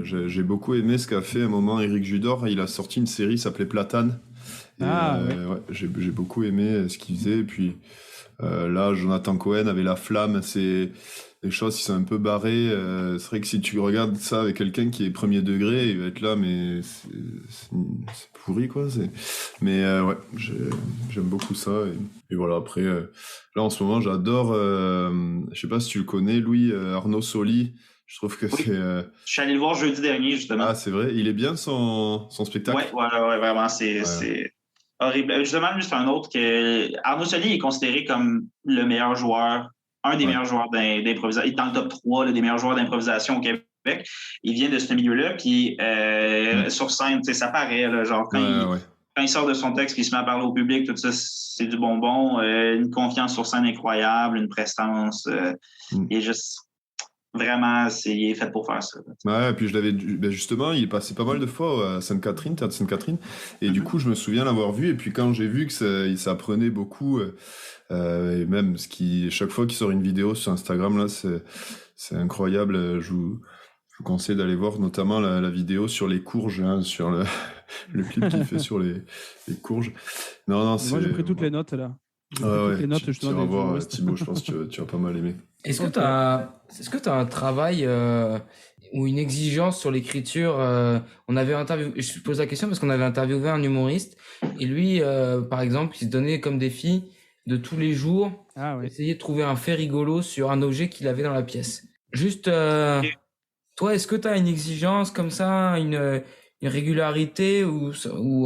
j'ai beaucoup aimé ce qu'a fait à un moment Éric Judor. Il a sorti une série qui s'appelait Platane. Et, ouais, j'ai beaucoup aimé ce qu'il faisait. Et puis là, Jonathan Cohen avait La Flamme. C'est des choses qui sont un peu barrées. C'est vrai que si tu regardes ça avec quelqu'un qui est premier degré, il va être là, mais c'est pourri, quoi. Mais ouais, j'aime beaucoup ça. Et voilà, après, là en ce moment, j'adore, je sais pas si tu le connais, Louis Arnaud Soli. Je trouve que c'est... Je suis allé le voir jeudi dernier, justement. Ah, c'est vrai? Il est bien son spectacle? Ouais, vraiment, c'est horrible. Justement, lui, c'est un autre que... Arnaud Soli est considéré comme le meilleur joueur, un des meilleurs joueurs d'improvisation. Il est dans le top 3 des meilleurs joueurs d'improvisation au Québec. Il vient de ce milieu-là, puis sur scène, ça paraît, là, genre quand il sort de son texte, qu'il se met à parler au public, tout ça, c'est du bonbon. Une confiance sur scène incroyable, une prestance. Il est juste... Vraiment, il est fait pour faire ça. Ouais, et puis justement, il est passé pas mal de fois à Sainte-Catherine, Théâtre Sainte-Catherine, et du coup, je me souviens l'avoir vu, et puis quand j'ai vu que ça prenait beaucoup, et même chaque fois qu'il sort une vidéo sur Instagram, là, c'est incroyable. Je vous conseille d'aller voir notamment la vidéo sur les courges, hein, sur le clip qu'il fait sur les courges. Non, moi, j'ai pris toutes les notes, là. Les notes, tu vas voir, Thibaut, je pense que tu vas pas mal aimer. Est-ce que tu as un travail ou une exigence sur l'écriture. On avait je pose la question parce qu'on avait interviewé un humoriste et lui, par exemple, il se donnait comme défi de tous les jours essayer de trouver un fait rigolo sur un objet qu'il avait dans la pièce. Juste, toi, est-ce que tu as une exigence comme ça, une régularité ou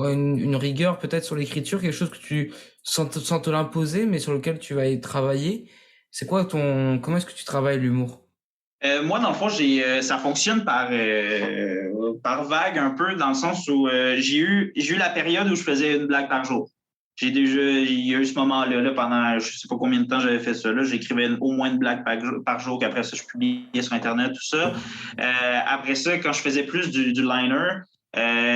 une rigueur peut-être sur l'écriture, quelque chose que tu sans te l'imposer, mais sur lequel tu vas y travailler? C'est quoi comment est-ce que tu travailles l'humour? Moi, dans le fond, ça fonctionne par vague un peu, dans le sens où j'ai eu la période où je faisais une blague par jour. Il y a eu ce moment-là, là, pendant je sais pas combien de temps j'avais fait ça. Là, j'écrivais au moins une blague par jour, qu'après ça, je publiais sur Internet, tout ça. Après ça, quand je faisais plus du liner,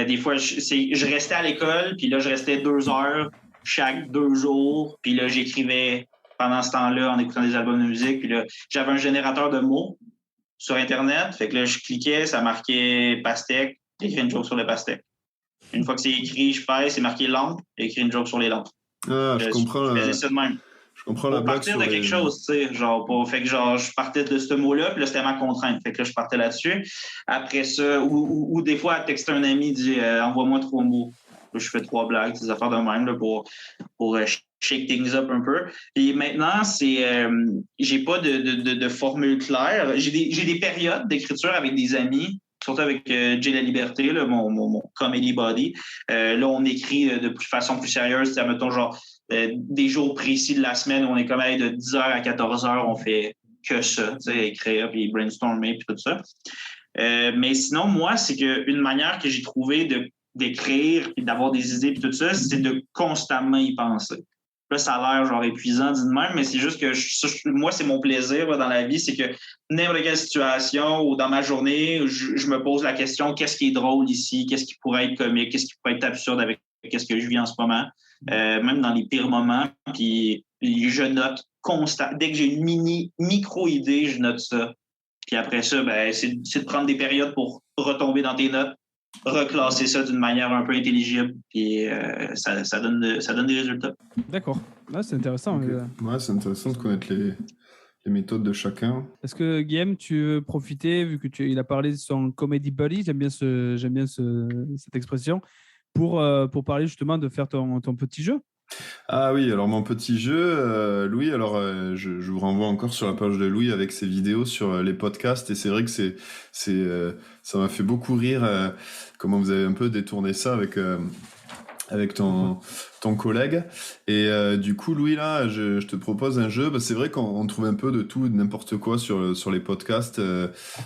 des fois, je restais à l'école, puis là, je restais 2 heures chaque 2 jours, puis là, j'écrivais pendant ce temps-là en écoutant des albums de musique, puis là, j'avais un générateur de mots sur Internet, fait que là, je cliquais, ça marquait pastèque, j'écris une joke sur le pastèque. Une fois que c'est écrit, je fais, c'est marqué lampe, j'écris une joke sur les lampes. Ah, je comprends. Je faisais ça de même. Je comprends la pour blague partir sur de quelque chose, tu sais, fait que je partais de ce mot-là, puis là, c'était ma contrainte. Fait que là, je partais là-dessus. Après ça, ou des fois, à texter un ami, dit envoie-moi 3 mots. Là, je fais 3 blagues, des affaires de même, là, pour shake things up un peu. Et maintenant, j'ai pas de formule claire. J'ai des périodes d'écriture avec des amis, surtout avec Jay La Liberté, là, mon comedy buddy. Là, on écrit de façon plus sérieuse, mettons genre des jours précis de la semaine où on est comme de 10h à 14h, on fait que ça, écrire, puis brainstormer, puis tout ça. Mais sinon, moi, c'est qu'une manière que j'ai trouvé d'écrire et d'avoir des idées puis tout ça, c'est de constamment y penser. Là, ça a l'air genre épuisant dit de même, mais c'est juste que moi, c'est mon plaisir dans la vie, c'est que n'importe quelle situation ou dans ma journée, je me pose la question, qu'est-ce qui est drôle ici? Qu'est-ce qui pourrait être comique? Qu'est-ce qui pourrait être absurde avec ce que je vis en ce moment? Même dans les pires moments, puis je note constamment. Dès que j'ai une micro-idée, je note ça. Puis après ça, c'est de prendre des périodes pour retomber dans tes notes, reclasser ça d'une manière un peu intelligible, puis ça donne des résultats. D'accord. Là, c'est intéressant. Okay. Ouais, c'est intéressant de connaître les méthodes de chacun. Est-ce que Guillaume, tu veux profiter, vu que il a parlé de son comedy buddy, j'aime bien cette expression, pour parler justement de faire ton petit jeu? Ah oui, alors mon petit jeu, Louis, alors je vous renvoie encore sur la page de Louis avec ses vidéos sur les podcasts, et c'est vrai que ça m'a fait beaucoup rire comment vous avez un peu détourné ça avec ton collègue. Et du coup, Louis, là, je te propose un jeu. C'est vrai qu'on trouve un peu de tout, de n'importe quoi sur les podcasts.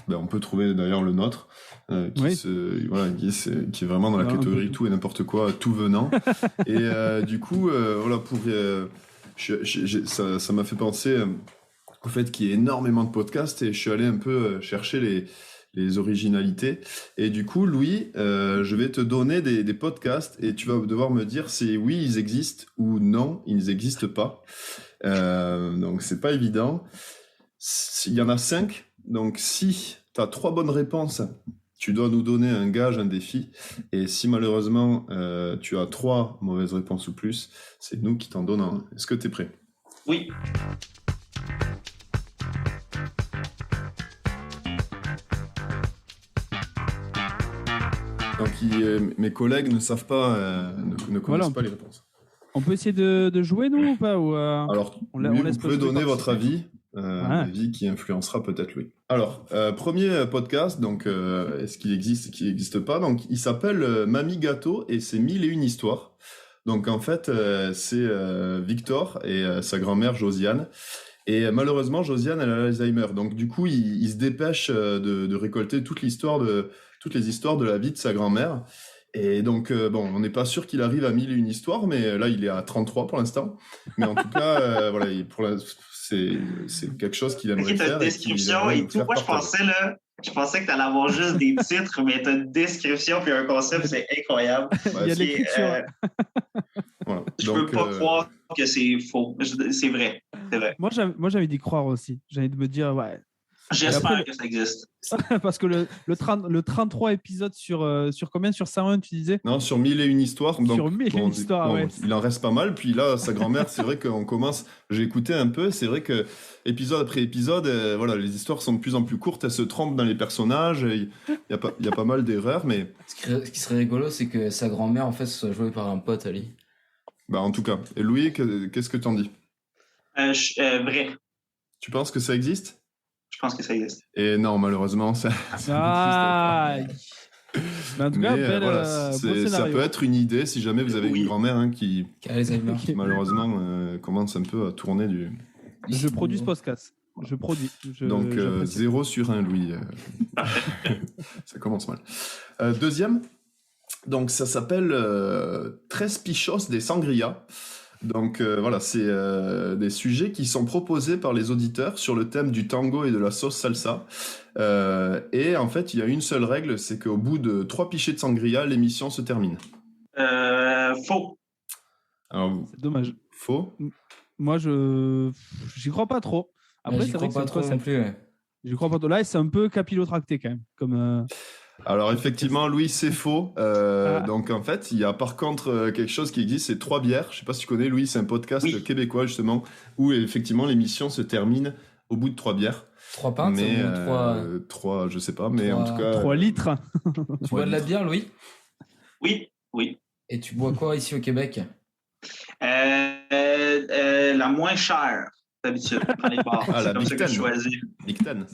On peut trouver d'ailleurs le nôtre. Qui est vraiment dans la catégorie tout et n'importe quoi, tout venant. Et du coup, ça m'a fait penser au fait qu'il y ait énormément de podcasts, et je suis allé un peu chercher les originalités. Et du coup, Louis, je vais te donner des podcasts, et tu vas devoir me dire si oui, ils existent, ou non, ils n'existent pas. Donc, c'est pas évident. Il y en a 5. Donc, si tu as 3 bonnes réponses, tu dois nous donner un gage, un défi. Et si malheureusement, tu as 3 mauvaises réponses ou plus, c'est nous qui t'en donnons un. Est-ce que tu es prêt? Oui. Donc, mes collègues ne savent pas, ne connaissent pas les réponses. On peut essayer de jouer, nous, ou pas? Alors, vous pouvez donner votre avis. Avis qui influencera peut-être Louis. Alors, premier podcast, donc est-ce qu'il existe et qu'il n'existe pas? Donc, il s'appelle Mamie Gâteau, et c'est 1001 histoires. Donc, en fait, c'est Victor et sa grand-mère Josiane. Et malheureusement, Josiane, elle a l'Alzheimer. Donc, du coup, il se dépêche de récolter toutes les histoires de la vie de sa grand-mère. Et donc, on n'est pas sûr qu'il arrive à 1001 histoires, mais là, il est à 33 pour l'instant. Mais en tout cas, c'est quelque chose qu'il aimerait faire. Ta description et tout. Moi, je pensais que tu allais avoir juste des titres, mais tu as une description puis un concept, c'est incroyable. Il y a de l'écriture. Voilà. Je peux pas croire que c'est faux. C'est vrai. Moi, j'ai envie d'y croire aussi. J'ai envie de me dire, ouais. J'espère après, que ça existe. Parce que le 33 épisodes sur combien? Sur 101, tu disais? Non, sur 1001 histoires. Donc, Sur 1001 histoires, ouais. Il en reste pas mal. Puis là, sa grand-mère, c'est vrai qu'on commence. J'ai écouté un peu. C'est vrai que épisode après épisode, voilà, les histoires sont de plus en plus courtes. Elles se trompent dans les personnages. Il y a pas mal d'erreurs, mais. Ce qui serait rigolo, c'est que sa grand-mère, en fait, soit jouée par un pote à lui. Bah, en tout cas. Et Louis, qu'est-ce que t'en dis? Vrai. Tu penses que ça existe? Je pense que ça existe. Et non, malheureusement, ça Ah. Mais en tout cas, voilà, bon ça scénario. peut être une idée si jamais vous avez une grand-mère qui Alzheimer. malheureusement commence un peu à tourner du. Je produis ce podcast. Je produis. Donc j'apprécie. 0 sur 1, Louis. Ça commence mal. Deuxième, donc ça s'appelle 13 pichos des sangria. Donc voilà, c'est des sujets qui sont proposés par les auditeurs sur le thème du tango et de la sauce salsa. Et en fait, il y a une seule règle, c'est qu'au bout de 3 pichets de sangria, l'émission se termine. Faux. Alors, C'est dommage. faux? Moi, j'y crois pas trop. Après, J'y c'est vrai crois que pas c'est trop non plus. Ouais. j'y crois pas trop. Là, c'est un peu capillotracté quand même. Comme, Alors effectivement, Louis, c'est faux. Donc en fait, il y a par contre quelque chose qui existe, c'est 3 bières. Je sais pas si tu connais, Louis, c'est un podcast québécois justement, où effectivement l'émission se termine au bout de 3 bières. 3 pintes Mais ou 3... 3, je sais pas, mais en tout cas... 3 litres. Tu bois de la bière, Louis? Oui. Et tu bois quoi ici au Québec? La moins chère, d'habitude, dans les bars. Ah, la c'est comme ça que je Big Ten. choisis. Big Ten.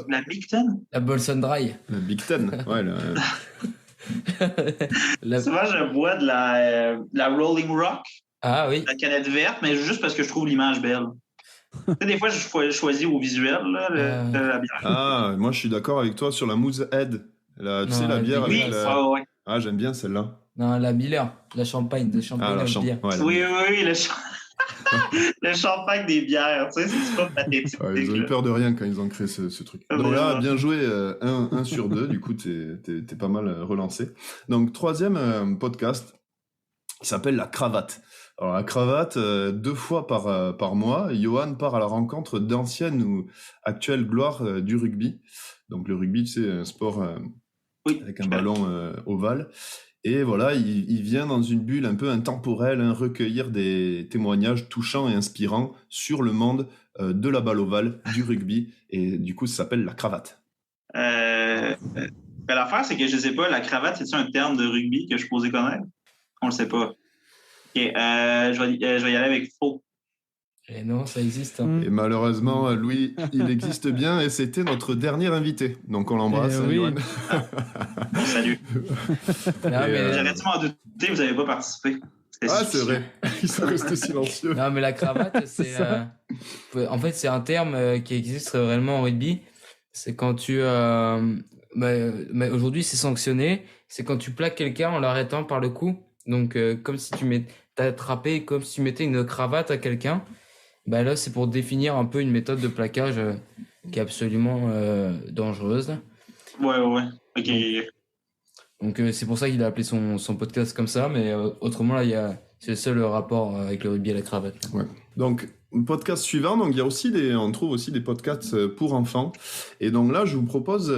La Big Ten? La Bolson Dry. La Big Ten, ouais. Souvent, je bois de la Rolling Rock, Ah oui. la canette verte, mais juste parce que je trouve l'image belle. Tu sais, des fois, je choisis au visuel là, la bière. Ah, moi je suis d'accord avec toi sur la Moose Head. Tu sais, la la bière Big avec Oui, la... ouais. Ah, j'aime bien celle-là. Non, la Miller, la champagne, de champagne Ah, la avec champ. bière. Ouais, la- Oui, le champagne des bières, tu sais, c'est pas pathétique. Ouais, ils ont eu là. peur de rien quand ils ont créé ce truc. Ah, Donc mais là, ouais. bien joué, 1 sur 2, du coup, t'es pas mal relancé. Donc, troisième podcast, qui s'appelle La Cravate. Alors, La Cravate, 2 fois par mois, Johan part à la rencontre d'anciennes ou actuelles gloires du rugby. Donc, le rugby, c'est un sport avec un ballon ovale. Et voilà, il vient dans une bulle un peu intemporelle, recueillir des témoignages touchants et inspirants sur le monde de la balle ovale, du rugby, et du coup, ça s'appelle La Cravate. L'affaire, c'est que je sais pas, la cravate, c'est-tu un terme de rugby que je suis posé connaître? On le sait pas. Ok, je vais y aller avec faux. Et non, ça existe. Et malheureusement, Louis, il existe bien, et c'était notre dernier invité. Donc on l'embrasse, oui. Johan. Salut. Non, mais... J'aurais dû m'en douter, vous n'avez pas participé. Ah, c'est vrai, ils sont restés silencieux. Non, mais la cravate, c'est en fait, c'est un terme qui existe réellement en rugby. C'est quand tu... mais aujourd'hui, c'est sanctionné. C'est quand tu plaques quelqu'un en l'arrêtant par le cou. Donc, comme si tu t'as attrapé, comme si tu mettais une cravate à quelqu'un. Bah là, c'est pour définir un peu une méthode de plaquage qui est absolument dangereuse. Ouais. Ok. Donc, c'est pour ça qu'il a appelé son podcast comme ça. Mais autrement, là, c'est le seul rapport avec le rugby à la cravate. Ouais. Donc, podcast suivant, donc il y a aussi on trouve aussi des podcasts pour enfants. Et donc là, je vous propose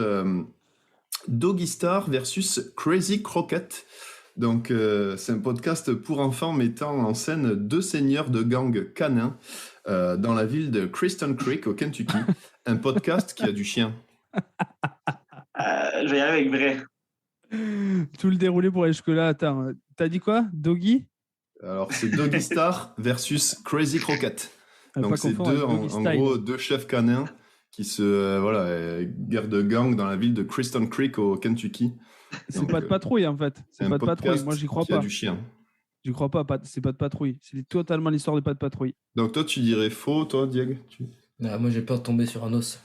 Doggy Star versus Crazy Croquette. Donc, c'est un podcast pour enfants mettant en scène 2 seigneurs de gang canins dans la ville de Crystal Creek, au Kentucky. Un podcast qui a du chien. Je vais y aller avec vrai. Tout le déroulé pour aller jusque-là. Attends, t'as dit quoi? Doggy? Alors, c'est Doggy Star versus Crazy Croquette. Donc, c'est en gros 2 chefs canins qui se guerre de gang dans la ville de Crystal Creek, au Kentucky. C'est pas de patrouille en fait. C'est pas de patrouille. Moi, j'y crois pas. Du chien. J'y crois pas. C'est pas de patrouille. C'est totalement l'histoire de pas de patrouille. Donc, toi, tu dirais faux, toi, Diego? Moi, j'ai peur de tomber sur un os.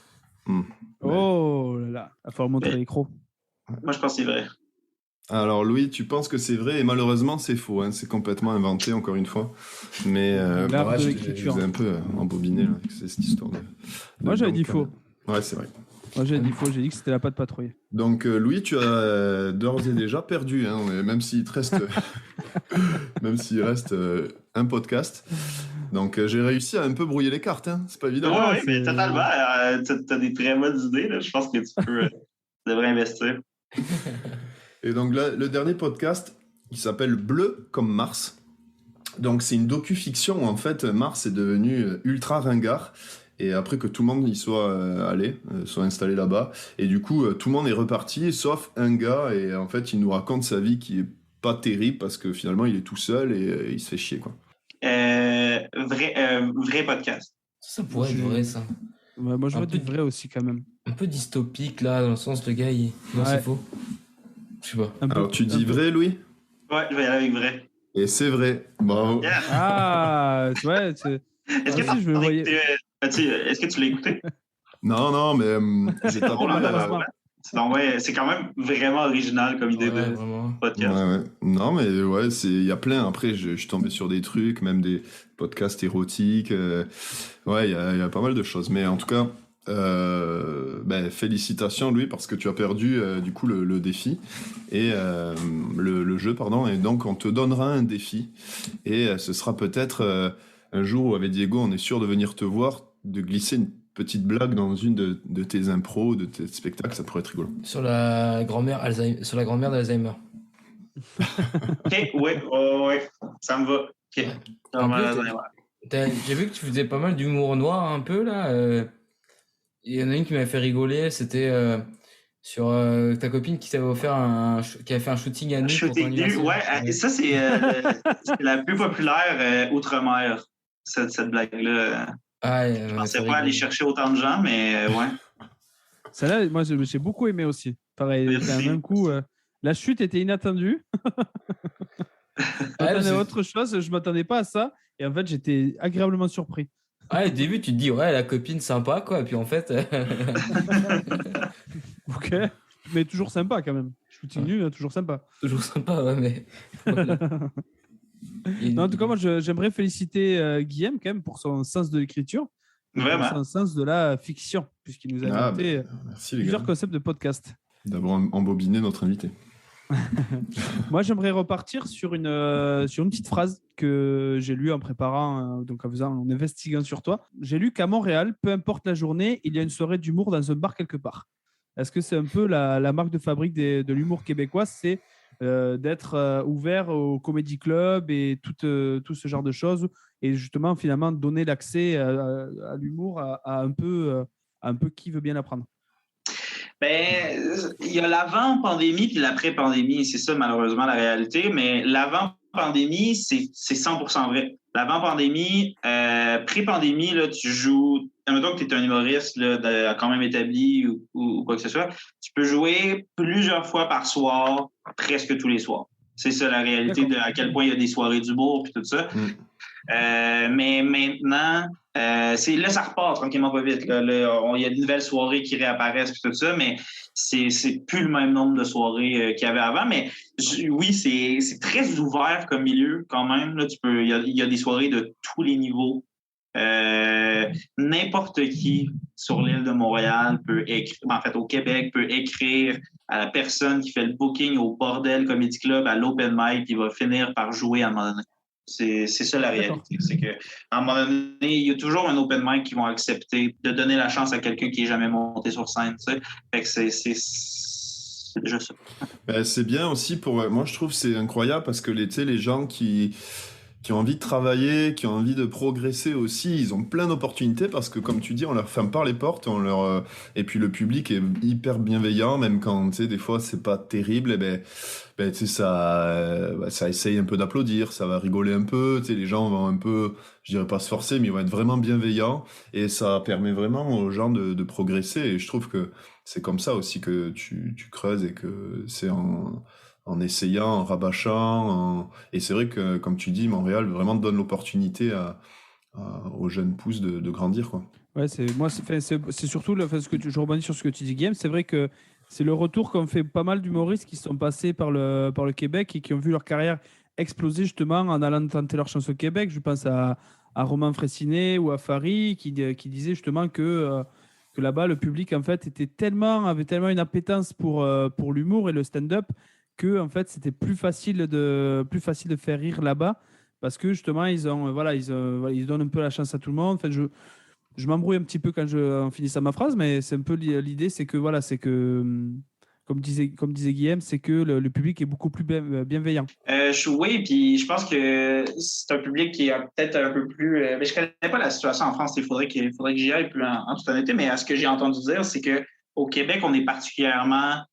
Oh là là. Il va falloir montrer les crocs. Moi, je pense que c'est vrai. Alors, Louis, tu penses que c'est vrai et malheureusement, c'est faux. Hein. C'est complètement inventé, encore une fois. Mais L'art de je l'écriture. vous ai un peu embobiné là, avec cette histoire de Moi, j'avais dit faux. Ouais, c'est vrai. Moi, j'ai dit faux. J'ai dit que c'était la pas de patrouille. Donc, Louis, tu as d'ores et déjà perdu, hein, même s'il te reste, même s'il reste un podcast. Donc j'ai réussi à un peu brouiller les cartes, hein. C'est pas évident. Oui, mais totalement. T'as des très bonnes idées. Là. Je pense que tu devrais investir. Et donc là, le dernier podcast, il s'appelle Bleu comme Mars. Donc c'est une docu-fiction où en fait Mars est devenu ultra ringard. Et après que tout le monde y soit soit installé là-bas. Et du coup, tout le monde est reparti, sauf un gars. Et en fait, il nous raconte sa vie qui est pas terrible parce que finalement, il est tout seul et il se fait chier, quoi. Vrai podcast. Ça pourrait être vrai, ça. Ouais, moi, je Un veux peu dire vrai aussi, quand même. Un peu dystopique, là, dans le sens, le gars, il... Non, Ouais. c'est faux. Je sais pas. Alors, tu dis vrai, Louis? Ouais, je vais y aller avec vrai. Et c'est vrai. Bravo. Yeah. Ah, ouais. Est-ce que Ah, si, je me voyais. Est-ce que tu l'as écouté? Non, mais j'ai C'est drôle, hein, malheureusement. c'est quand même vraiment original comme idée Ouais, de vraiment. podcast. Ouais. Non, mais ouais, il y a plein. Après, je suis tombé sur des trucs, même des podcasts érotiques. Ouais, il y a pas mal de choses. Mais en tout cas, félicitations, Louis, parce que tu as perdu du coup le défi et le jeu, pardon. Et donc, on te donnera un défi. Et ce sera peut-être un jour où, avec Diego, on est sûr de venir te voir, de glisser une petite blague dans une de tes impros, de tes spectacles. Ça pourrait être rigolo. Sur la grand-mère d'Alzheimer. Ok, ouais, ça me va. Ok. En plus, j'ai vu que tu faisais pas mal d'humour noir un peu là. Il y en a une qui m'avait fait rigoler, c'était sur ta copine qui t'avait offert qui avait fait un shooting à nu. Shooting nu, ouais. Et ça, c'est la plus populaire outre-mer, cette blague-là. Je pensais pas aller chercher autant de gens, mais ouais. Celle-là, moi, j'ai beaucoup aimé aussi. Pareil, c'est un même coup. La chute était inattendue. J'attendais autre chose, je m'attendais pas à ça. Et en fait, j'étais agréablement surpris. Au début, tu te dis, ouais, la copine sympa, quoi. Et puis en fait. Ok, mais toujours sympa quand même. Shooting nu, toujours sympa. Toujours sympa, ouais, mais. Voilà. Non, en tout cas, moi, j'aimerais féliciter Guillaume quand même pour son sens de l'écriture. Vraiment. Son sens de la fiction, puisqu'il nous a inventé plusieurs concepts de podcast. D'avoir embobiné notre invité. Moi, j'aimerais repartir sur une petite phrase que j'ai lue en préparant, donc en investiguant sur toi. J'ai lu qu'à Montréal, peu importe la journée, il y a une soirée d'humour dans un bar quelque part. Est-ce que c'est un peu la marque de fabrique de l'humour québécois, c'est d'être ouvert au comédie club et tout ce genre de choses, et justement, finalement, donner l'accès à l'humour à un peu qui veut bien l'apprendre? Il y a l'avant-pandémie puis l'après-pandémie. C'est ça, malheureusement, la réalité. Mais l'avant-pandémie, c'est 100% vrai. L'avant-pandémie, pré-pandémie, là, tu joues... Admettons que tu es un humoriste là, quand même établi ou quoi que ce soit. Tu peux jouer plusieurs fois par soir, presque tous les soirs. C'est ça, la réalité à quel point il y a des soirées d'humour puis tout ça. Mais maintenant... là, ça repart tranquillement pas vite. Il y a de nouvelles soirées qui réapparaissent et tout ça, mais c'est plus le même nombre de soirées qu'il y avait avant. Mais oui, c'est très ouvert comme milieu quand même. Là, il y a des soirées de tous les niveaux. N'importe qui sur l'île de Montréal peut écrire, en fait, au Québec, peut écrire à la personne qui fait le booking au Bordel Comedy Club à l'open mic, puis va finir par jouer à un moment donné. C'est ça la réalité. C'est qu'à un moment donné, il y a toujours un open mic qui vont accepter de donner la chance à quelqu'un qui n'est jamais monté sur scène. Fait que c'est déjà ça. C'est bien aussi moi, je trouve que c'est incroyable parce que les gens qui ont envie de travailler, qui ont envie de progresser aussi, ils ont plein d'opportunités parce que, comme tu dis, on leur ferme pas les portes, et puis le public est hyper bienveillant, même quand, des fois, c'est pas terrible, ça essaye un peu d'applaudir, ça va rigoler un peu, les gens vont un peu, je dirais pas se forcer, mais ils vont être vraiment bienveillants, et ça permet vraiment aux gens de progresser, et je trouve que c'est comme ça aussi que tu creuses, et que c'est en essayant, en rabâchant. Et c'est vrai que, comme tu dis, Montréal vraiment donne l'opportunité aux jeunes pousses de grandir, quoi. Ouais, c'est surtout je rebondis sur ce que tu dis, Guillaume. C'est vrai que c'est le retour qu'ont fait pas mal d'humoristes qui sont passés par le Québec et qui ont vu leur carrière exploser justement en allant tenter leur chance au Québec. Je pense à Romain Fraissinet ou à Fary qui disaient justement que là-bas, le public en fait avait tellement une appétence pour l'humour et le stand-up que en fait c'était plus facile de faire rire là-bas parce que justement, ils donnent un peu la chance à tout le monde. Enfin, je m'embrouille un petit peu quand en finissant ma phrase, mais c'est un peu l'idée, c'est que comme disait Guillaume, c'est que le public est beaucoup plus bienveillant. Oui, puis je pense que c'est un public qui est peut-être un peu plus. Mais je connais pas la situation en France. Il faudrait que j'y aille plus en toute honnêteté. Mais à ce que j'ai entendu dire, c'est que au Québec, on est particulièrement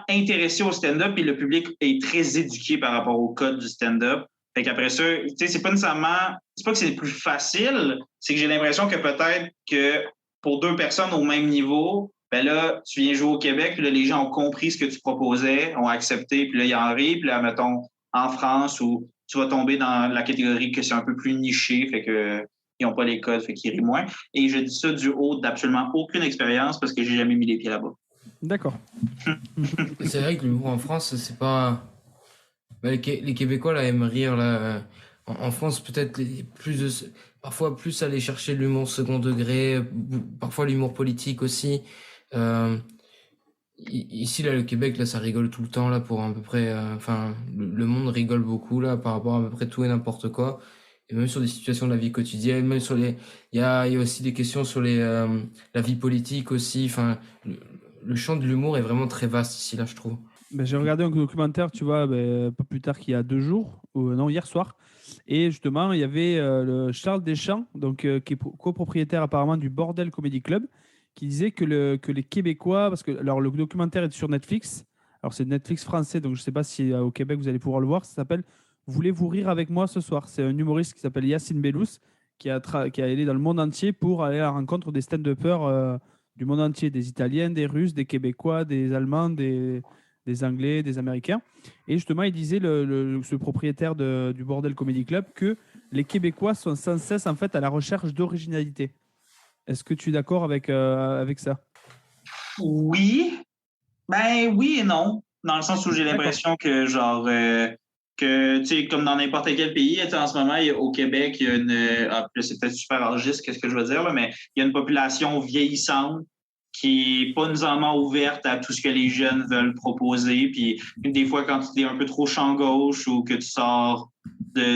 intéressé au stand-up et le public est très éduqué par rapport au code du stand-up. Fait qu'après ça, tu sais, c'est pas que c'est plus facile, c'est que j'ai l'impression que peut-être que pour deux personnes au même niveau, ben là, tu viens jouer au Québec, puis là, les gens ont compris ce que tu proposais, ont accepté, puis là, ils en rient, puis là, mettons, en France, où tu vas tomber dans la catégorie que c'est un peu plus niché, fait que ils n'ont pas les codes, fait qu'ils rient moins. Et je dis ça du haut d'absolument aucune expérience parce que j'ai jamais mis les pieds là-bas. D'accord. C'est vrai que l'humour en France, c'est pas... les Québécois, là, aiment rire, là. En France, peut-être parfois plus aller chercher l'humour second degré, parfois l'humour politique aussi. Ici, là, le Québec, là, ça rigole tout le temps, là, pour à peu près... le monde rigole beaucoup, là, par rapport à peu près tout et n'importe quoi. Et même sur des situations de la vie quotidienne, même sur il y a aussi des questions sur la vie politique aussi. Enfin, le champ de l'humour est vraiment très vaste ici, là, je trouve. Ben, j'ai regardé un documentaire, tu vois, pas plus tard qu'il y a 2 jours, hier soir. Et justement, il y avait le Charles Deschamps, donc, qui est copropriétaire apparemment du Bordel Comedy Club, qui disait que les Québécois, parce que alors, le documentaire est sur Netflix, alors c'est Netflix français, donc je ne sais pas si au Québec vous allez pouvoir le voir, ça s'appelle Voulez-vous rire avec moi ce soir? C'est un humoriste qui s'appelle Yacine Bellous, qui a allé dans le monde entier pour aller à la rencontre des stand-uppers du monde entier, des Italiens, des Russes, des Québécois, des Allemands, des Anglais, des Américains. Et justement, il disait, ce propriétaire du Bordel Comedy Club, que les Québécois sont sans cesse en fait à la recherche d'originalité. Est-ce que tu es d'accord avec ça? Oui. Ben oui et non. Dans le sens où j'ai l'impression que, genre, tu sais, comme dans n'importe quel pays, en ce moment, au Québec, il y a c'est peut-être super argiste, qu'est-ce que je veux dire, là, mais il y a une population vieillissante qui n'est pas nécessairement ouverte à tout ce que les jeunes veulent proposer. Puis des fois, quand tu es un peu trop champ gauche ou que tu sors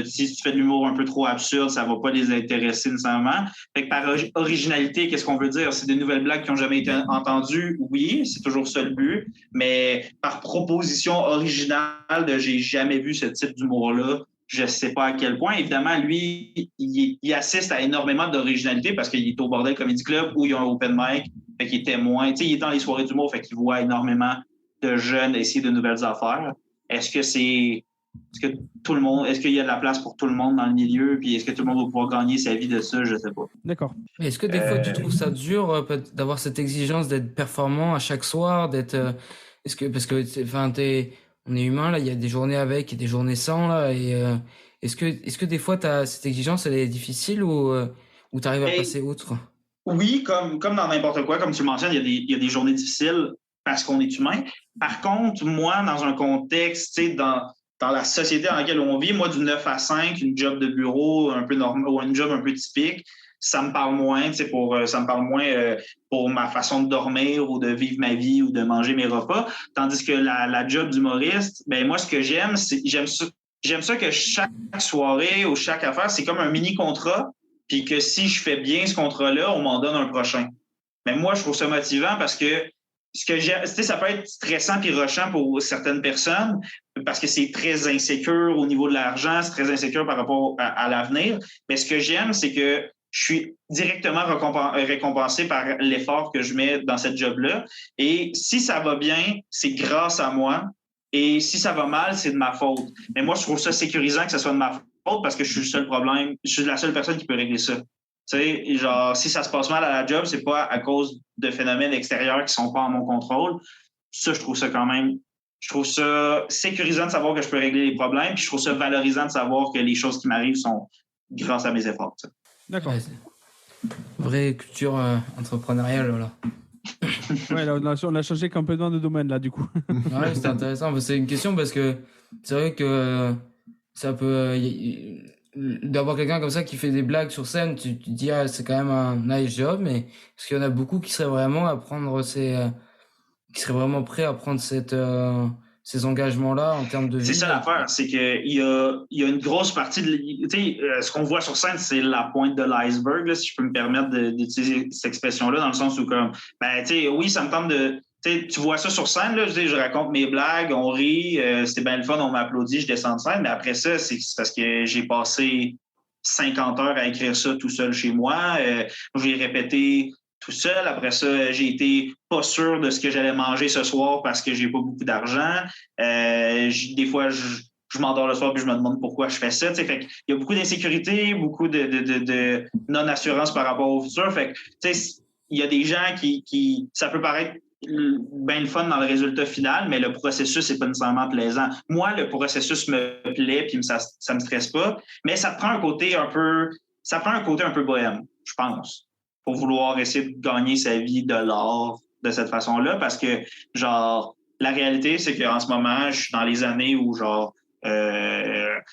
si tu fais de l'humour un peu trop absurde, ça ne va pas les intéresser nécessairement. Fait que par originalité, qu'est-ce qu'on veut dire? C'est des nouvelles blagues qui n'ont jamais été entendues? Oui, c'est toujours ça le but. Mais par proposition originale de j'ai jamais vu ce type d'humour-là, je ne sais pas à quel point. Évidemment, lui, il assiste à énormément d'originalité parce qu'il est au Bordel Comedy Club où il y a un open mic, fait qu'il est témoin. Tu sais, il est dans les soirées d'humour, fait qu'il voit énormément de jeunes essayer de nouvelles affaires. Est-ce que tout le monde, est-ce qu'il y a de la place pour tout le monde dans le milieu, puis est-ce que tout le monde va pouvoir gagner sa vie de ça? Je ne sais pas. D'accord. Est-ce que des fois tu trouves ça dur d'avoir cette exigence d'être performant à chaque soir, parce que on est humain là, il y a des journées avec et des journées sans là, et est-ce que des fois cette exigence elle est difficile ou tu arrives à passer outre? Oui, comme dans n'importe quoi, comme tu le mentionnes, il y a des journées difficiles parce qu'on est humain. Par contre, moi, dans un contexte, tu sais, dans la société dans laquelle on vit, moi, du 9 à 5, une job de bureau un peu normal ou une job un peu typique, ça me parle moins, tu sais, ça me parle moins pour ma façon de dormir ou de vivre ma vie ou de manger mes repas. Tandis que la job d'humoriste, ben moi, ce que j'aime, c'est j'aime ça que chaque soirée ou chaque affaire, c'est comme un mini-contrat, puis que si je fais bien ce contrat-là, on m'en donne un prochain. Mais moi, je trouve ça motivant parce que ce que j'aime, ça peut être stressant puis rushant pour certaines personnes parce que c'est très insécure au niveau de l'argent, c'est très insécure par rapport à l'avenir. Mais ce que j'aime, c'est que je suis directement récompensé par l'effort que je mets dans cette job-là. Et si ça va bien, c'est grâce à moi. Et si ça va mal, c'est de ma faute. Mais moi, je trouve ça sécurisant que ça soit de ma faute parce que je suis la seule personne qui peut régler ça. Tu sais, genre, si ça se passe mal à la job, c'est pas à cause de phénomènes extérieurs qui sont pas en mon contrôle. Ça, je trouve ça sécurisant de savoir que je peux régler les problèmes, puis je trouve ça valorisant de savoir que les choses qui m'arrivent sont grâce à mes efforts. T'sais. D'accord. Ouais, vraie culture entrepreneuriale, voilà. Ouais, là, on a changé complètement de domaine, là, du coup. Ouais, c'est intéressant. C'est une question parce que c'est vrai que ça peut... d'avoir quelqu'un comme ça qui fait des blagues sur scène, tu te dis c'est quand même un nice job, mais est-ce qu'il y en a beaucoup qui seraient vraiment qui seraient vraiment prêts à prendre ces engagements-là en termes de vie. C'est ça l'affaire, c'est qu'il y a une grosse partie de. Tu sais, ce qu'on voit sur scène, c'est la pointe de l'iceberg, là, si je peux me permettre d'utiliser cette expression-là, dans le sens où, comme, ben, tu sais, oui, ça me tente de. Tu vois ça sur scène, là, je raconte mes blagues, on rit, c'était bien le fun, on m'applaudit, je descends de scène, mais après ça, c'est parce que j'ai passé 50 heures à écrire ça tout seul chez moi. J'ai répété tout seul. Après ça, j'ai été pas sûr de ce que j'allais manger ce soir parce que j'ai pas beaucoup d'argent. Des fois, je m'endors le soir puis je me demande pourquoi je fais ça. Fait qu'il y a beaucoup d'insécurité, beaucoup de non-assurance par rapport au futur. Fait que, il y a des gens qui ça peut paraître bien le fun dans le résultat final, mais le processus n'est pas nécessairement plaisant. Moi, le processus me plaît puis ça me stresse pas, mais ça prend un côté un peu bohème, je pense, pour vouloir essayer de gagner sa vie de l'art de cette façon-là, parce que, genre, la réalité, c'est qu'en ce moment, je suis dans les années où, genre, tu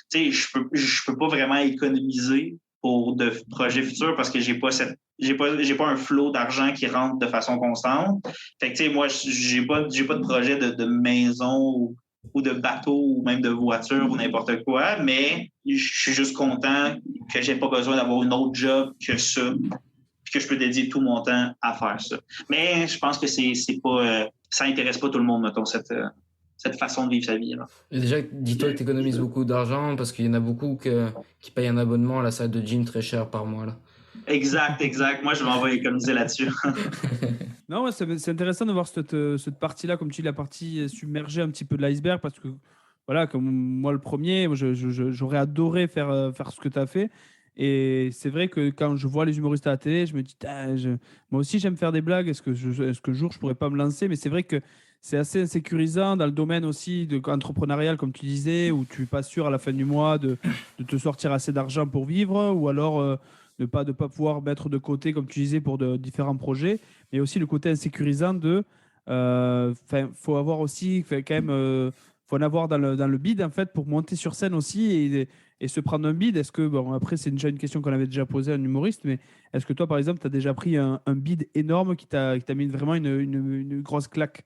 sais, je peux pas vraiment économiser pour de projets futurs parce que j'ai pas un flot d'argent qui rentre de façon constante. Fait que, tu sais, moi, j'ai pas de projet de maison ou de bateau ou même de voiture ou n'importe quoi, mais je suis juste content que j'ai pas besoin d'avoir une autre job que ça, puis que je peux dédier tout mon temps à faire ça. Mais je pense que c'est pas ça intéresse pas tout le monde, mettons, cette façon de vivre sa vie. Là. Et déjà, dis-toi que tu économises beaucoup d'argent parce qu'il y en a beaucoup qui payent un abonnement à la salle de gym très cher par mois. Là. Exact. Moi, je m'en vais économiser là-dessus. Non, ouais, c'est intéressant de voir cette partie-là, comme tu dis, la partie submergée un petit peu de l'iceberg, parce que, voilà, comme moi le premier, j'aurais adoré faire ce que tu as fait. Et c'est vrai que quand je vois les humoristes à la télé, je me dis, moi aussi j'aime faire des blagues, est-ce que un jour je pourrais pas me lancer? Mais c'est vrai que c'est assez insécurisant dans le domaine aussi entrepreneurial, comme tu disais, où tu n'es pas sûr à la fin du mois de te sortir assez d'argent pour vivre, ou alors de pas pouvoir mettre de côté, comme tu disais, pour différents projets. Mais aussi le côté insécurisant faut avoir aussi, quand même, faut en avoir dans le bide, en fait, pour monter sur scène aussi et se prendre un bide. Est-ce que, bon, après, c'est déjà une question qu'on avait déjà posée à un humoriste, mais est-ce que toi, par exemple, tu as déjà pris un bide énorme qui t'a mis vraiment une grosse claque?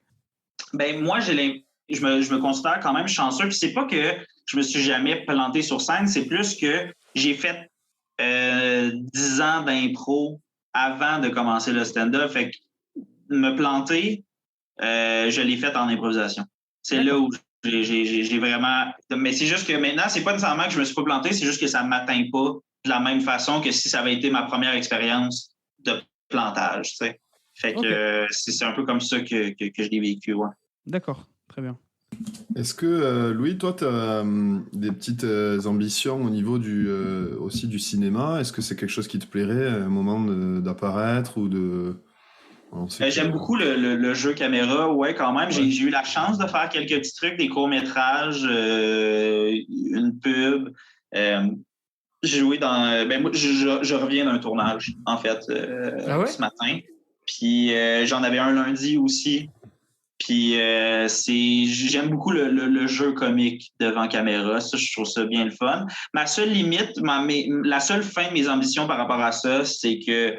Ben, moi, je me considère quand même chanceux. Puis c'est pas que je me suis jamais planté sur scène, c'est plus que j'ai fait 10 ans d'impro avant de commencer le stand-up. Fait que me planter, je l'ai fait en improvisation. C'est là où j'ai vraiment... Mais c'est juste que maintenant, c'est pas nécessairement que je me suis pas planté, c'est juste que ça m'atteint pas de la même façon que si ça avait été ma première expérience de plantage, tu sais. Fait que c'est un peu comme ça que je l'ai vécu, ouais. D'accord, très bien. Est-ce que, Louis, toi, tu as des petites ambitions au niveau aussi du cinéma? Est-ce que c'est quelque chose qui te plairait à un moment d'apparaître ou de... J'aime beaucoup le jeu caméra, ouais, quand même. Ouais. J'ai eu la chance de faire quelques petits trucs, des courts-métrages, une pub. J'ai joué dans... moi, je reviens d'un tournage, en fait, ce matin. Puis j'en avais un lundi aussi. Puis j'aime beaucoup le jeu comique devant caméra. Ça, je trouve ça bien le fun. Ma seule limite, la seule fin de mes ambitions par rapport à ça, c'est que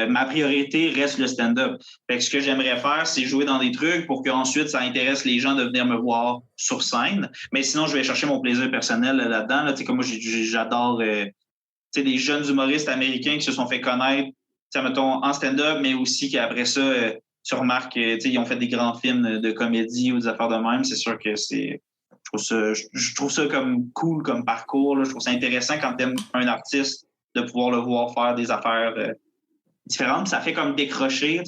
ma priorité reste le stand-up. Fait que ce que j'aimerais faire, c'est jouer dans des trucs pour qu'ensuite ça intéresse les gens de venir me voir sur scène. Mais sinon, je vais chercher mon plaisir personnel là-dedans. Là, comme moi, j'adore des jeunes humoristes américains qui se sont fait connaître, mettons, en stand-up, mais aussi qu'après ça... tu remarques qu'ils ont fait des grands films de comédie ou des affaires de même. C'est sûr que je trouve ça comme cool comme parcours. Là. Je trouve ça intéressant quand tu aimes un artiste de pouvoir le voir faire des affaires différentes. Ça fait comme décrocher,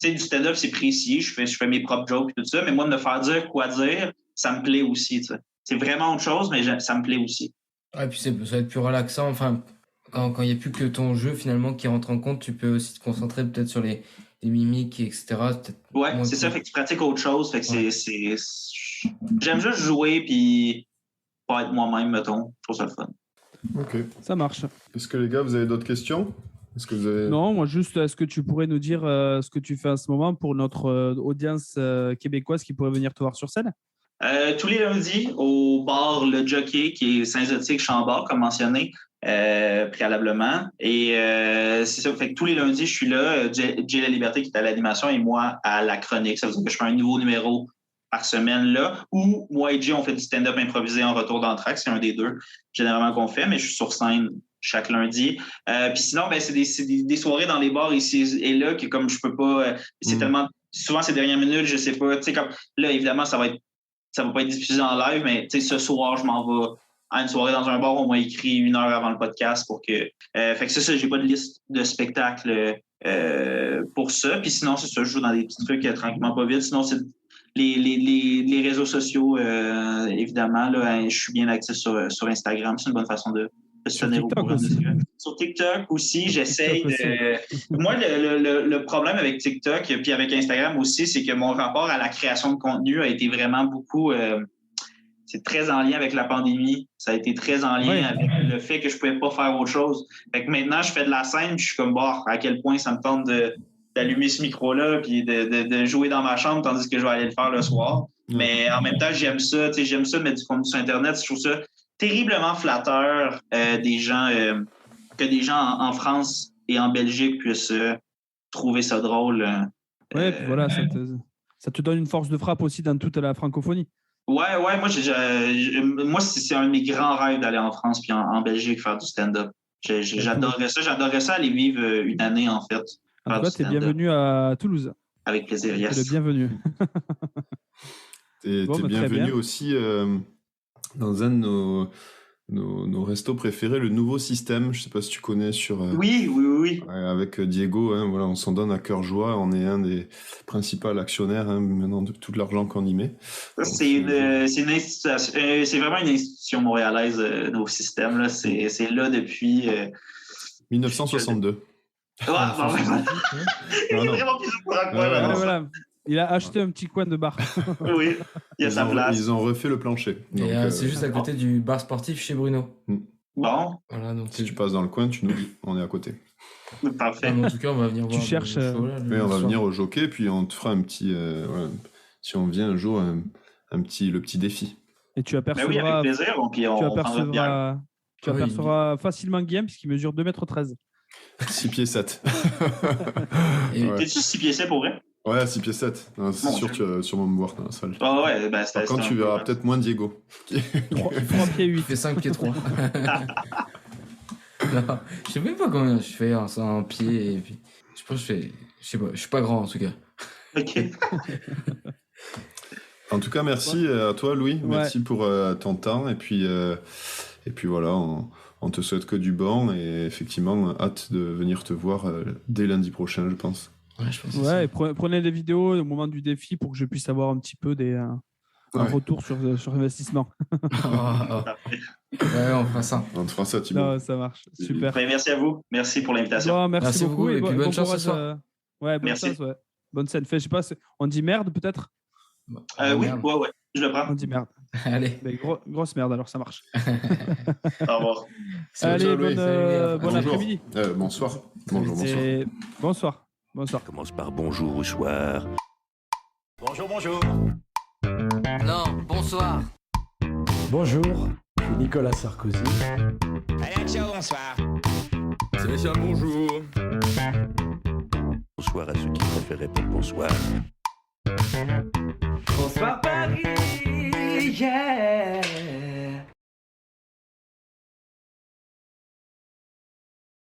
du stand-up, c'est précis. Je fais mes propres jokes et tout ça. Mais moi, de me faire dire quoi dire, ça me plaît aussi. T'sais. C'est vraiment autre chose, mais ça me plaît aussi. Et puis ça va être plus relaxant. Enfin, quand il n'y a plus que ton jeu, finalement, qui rentre en compte, tu peux aussi te concentrer peut-être sur les mimiques, etc. Ouais, c'est ça, fait que tu pratiques autre chose. Fait que j'aime juste jouer puis pas être moi-même, mettons. Je trouve ça le fun. Ok. Ça marche. Est-ce que les gars, vous avez d'autres questions? Est-ce que vous avez... Non, moi juste, est-ce que tu pourrais nous dire ce que tu fais en ce moment pour notre audience québécoise qui pourrait venir te voir sur scène? Tous les lundis, au bar Le Jockey, qui est Saint-Zotique-Chambord, comme mentionné. Préalablement. Et c'est ça. Fait que tous les lundis, je suis là. Jay La Liberté qui est à l'animation et moi à la chronique. Ça veut dire que je fais un nouveau numéro par semaine là, ou moi et Jay, on fait du stand-up improvisé en retour d'entraque, c'est un des deux généralement qu'on fait, mais je suis sur scène chaque lundi. Puis sinon, c'est des soirées dans les bars ici et là que comme je peux pas, c'est tellement souvent ces dernières minutes, je sais pas, tu sais, comme là évidemment ça va pas être diffusé en live, mais tu sais, ce soir je m'en vais à une soirée dans un bar, on m'a écrit 1 heure avant le podcast pour que. Fait que c'est ça, j'ai pas de liste de spectacles pour ça. Puis sinon, c'est ça, je joue dans des petits trucs tranquillement pas vite. Sinon, c'est les réseaux sociaux, évidemment. Là, je suis bien actif sur Instagram. C'est une bonne façon de se tenir au courant. Sur TikTok aussi, j'essaye de. Moi, le problème avec TikTok puis avec Instagram aussi, c'est que mon rapport à la création de contenu a été vraiment beaucoup. C'est très en lien avec la pandémie. Ça a été très en lien avec le fait que je pouvais pas faire autre chose. Fait que maintenant, je fais de la scène, puis je suis comme, à quel point ça me tente d'allumer ce micro-là, puis de jouer dans ma chambre, tandis que je vais aller le faire le soir. Mais en même temps, j'aime ça. J'aime ça mettre du contenu sur Internet. Je trouve ça terriblement flatteur que des gens en France et en Belgique puissent trouver ça drôle. Puis voilà, ça te donne une force de frappe aussi dans toute la francophonie. Ouais, moi, c'est un de mes grands rêves d'aller en France puis en Belgique faire du stand-up. J'adorerais ça aller vivre une année, en fait. En tout cas, t'es bienvenu à Toulouse. Avec plaisir, yes. T'es le bienvenu. T'es bienvenu aussi dans un de nos restos préférés, le Nouveau Système. Je sais pas si tu connais sur... Oui. Avec Diego, voilà, on s'en donne à cœur joie. On est un des principaux actionnaires maintenant de tout l'argent qu'on y met. C'est vraiment une institution montréalaise, Nouveau Système. Là. C'est là depuis... 1962. Il est vraiment plus au courant que moi. Voilà. Il a acheté un petit coin de bar. Oui, il y a sa place. Ils ont refait le plancher. Donc, c'est juste à côté du bar sportif chez Bruno. Bon. Voilà, donc si tu passes dans le coin, tu nous dis, on est à côté. Parfait. En tout cas, on va venir voir. Tu cherches. Oui, on va venir au jockey, puis on te fera un petit. Si on vient un jour, le petit défi. Et tu apercevras. Oui, avec plaisir. Puis tu apercevras facilement Guillaume, puisqu'il mesure 2,13 m. 6 pieds 7. T'es-tu 6 pieds 7 pour vrai? Ouais, 6 pieds 7. Non, c'est sûr, tu vas sûrement me voir dans la salle. Par contre, tu verras peut-être moins Diego. 3 pieds 8. Il fait 5 pieds 3. Non, je sais même pas combien je fais en pieds. Et puis, je pense que je sais pas, je suis pas grand en tout cas. Ok. En tout cas, merci à toi, Louis. Merci pour ton temps. Et puis voilà, on te souhaite que du bon. Et effectivement, hâte de venir te voir dès lundi prochain, je pense. Ouais, je pense. Ouais, et prenez des vidéos au moment du défi pour que je puisse avoir un petit peu un retour sur investissement. Ouais, on fera ça. On te fera ça, Thibaut. Non, ça marche. Super. Merci à vous. Merci pour l'invitation. Bon, merci beaucoup. Et puis bonne chance ce soir. Bonne chance, bonne scène. Je sais pas, on dit merde peut-être? Oui, je le prends. On dit merde. Allez. Mais grosse merde, alors ça marche. Au revoir. Allez, bon après-midi. Bonsoir. Bonsoir. Ça commence par bonjour ou soir. Bonjour. Non, bonsoir. Bonjour, je suis Nicolas Sarkozy. Allez, ciao, bonsoir. Spécial bonjour. Bonsoir à ceux qui préfèrent répondre bonsoir. Bonsoir Paris, yeah.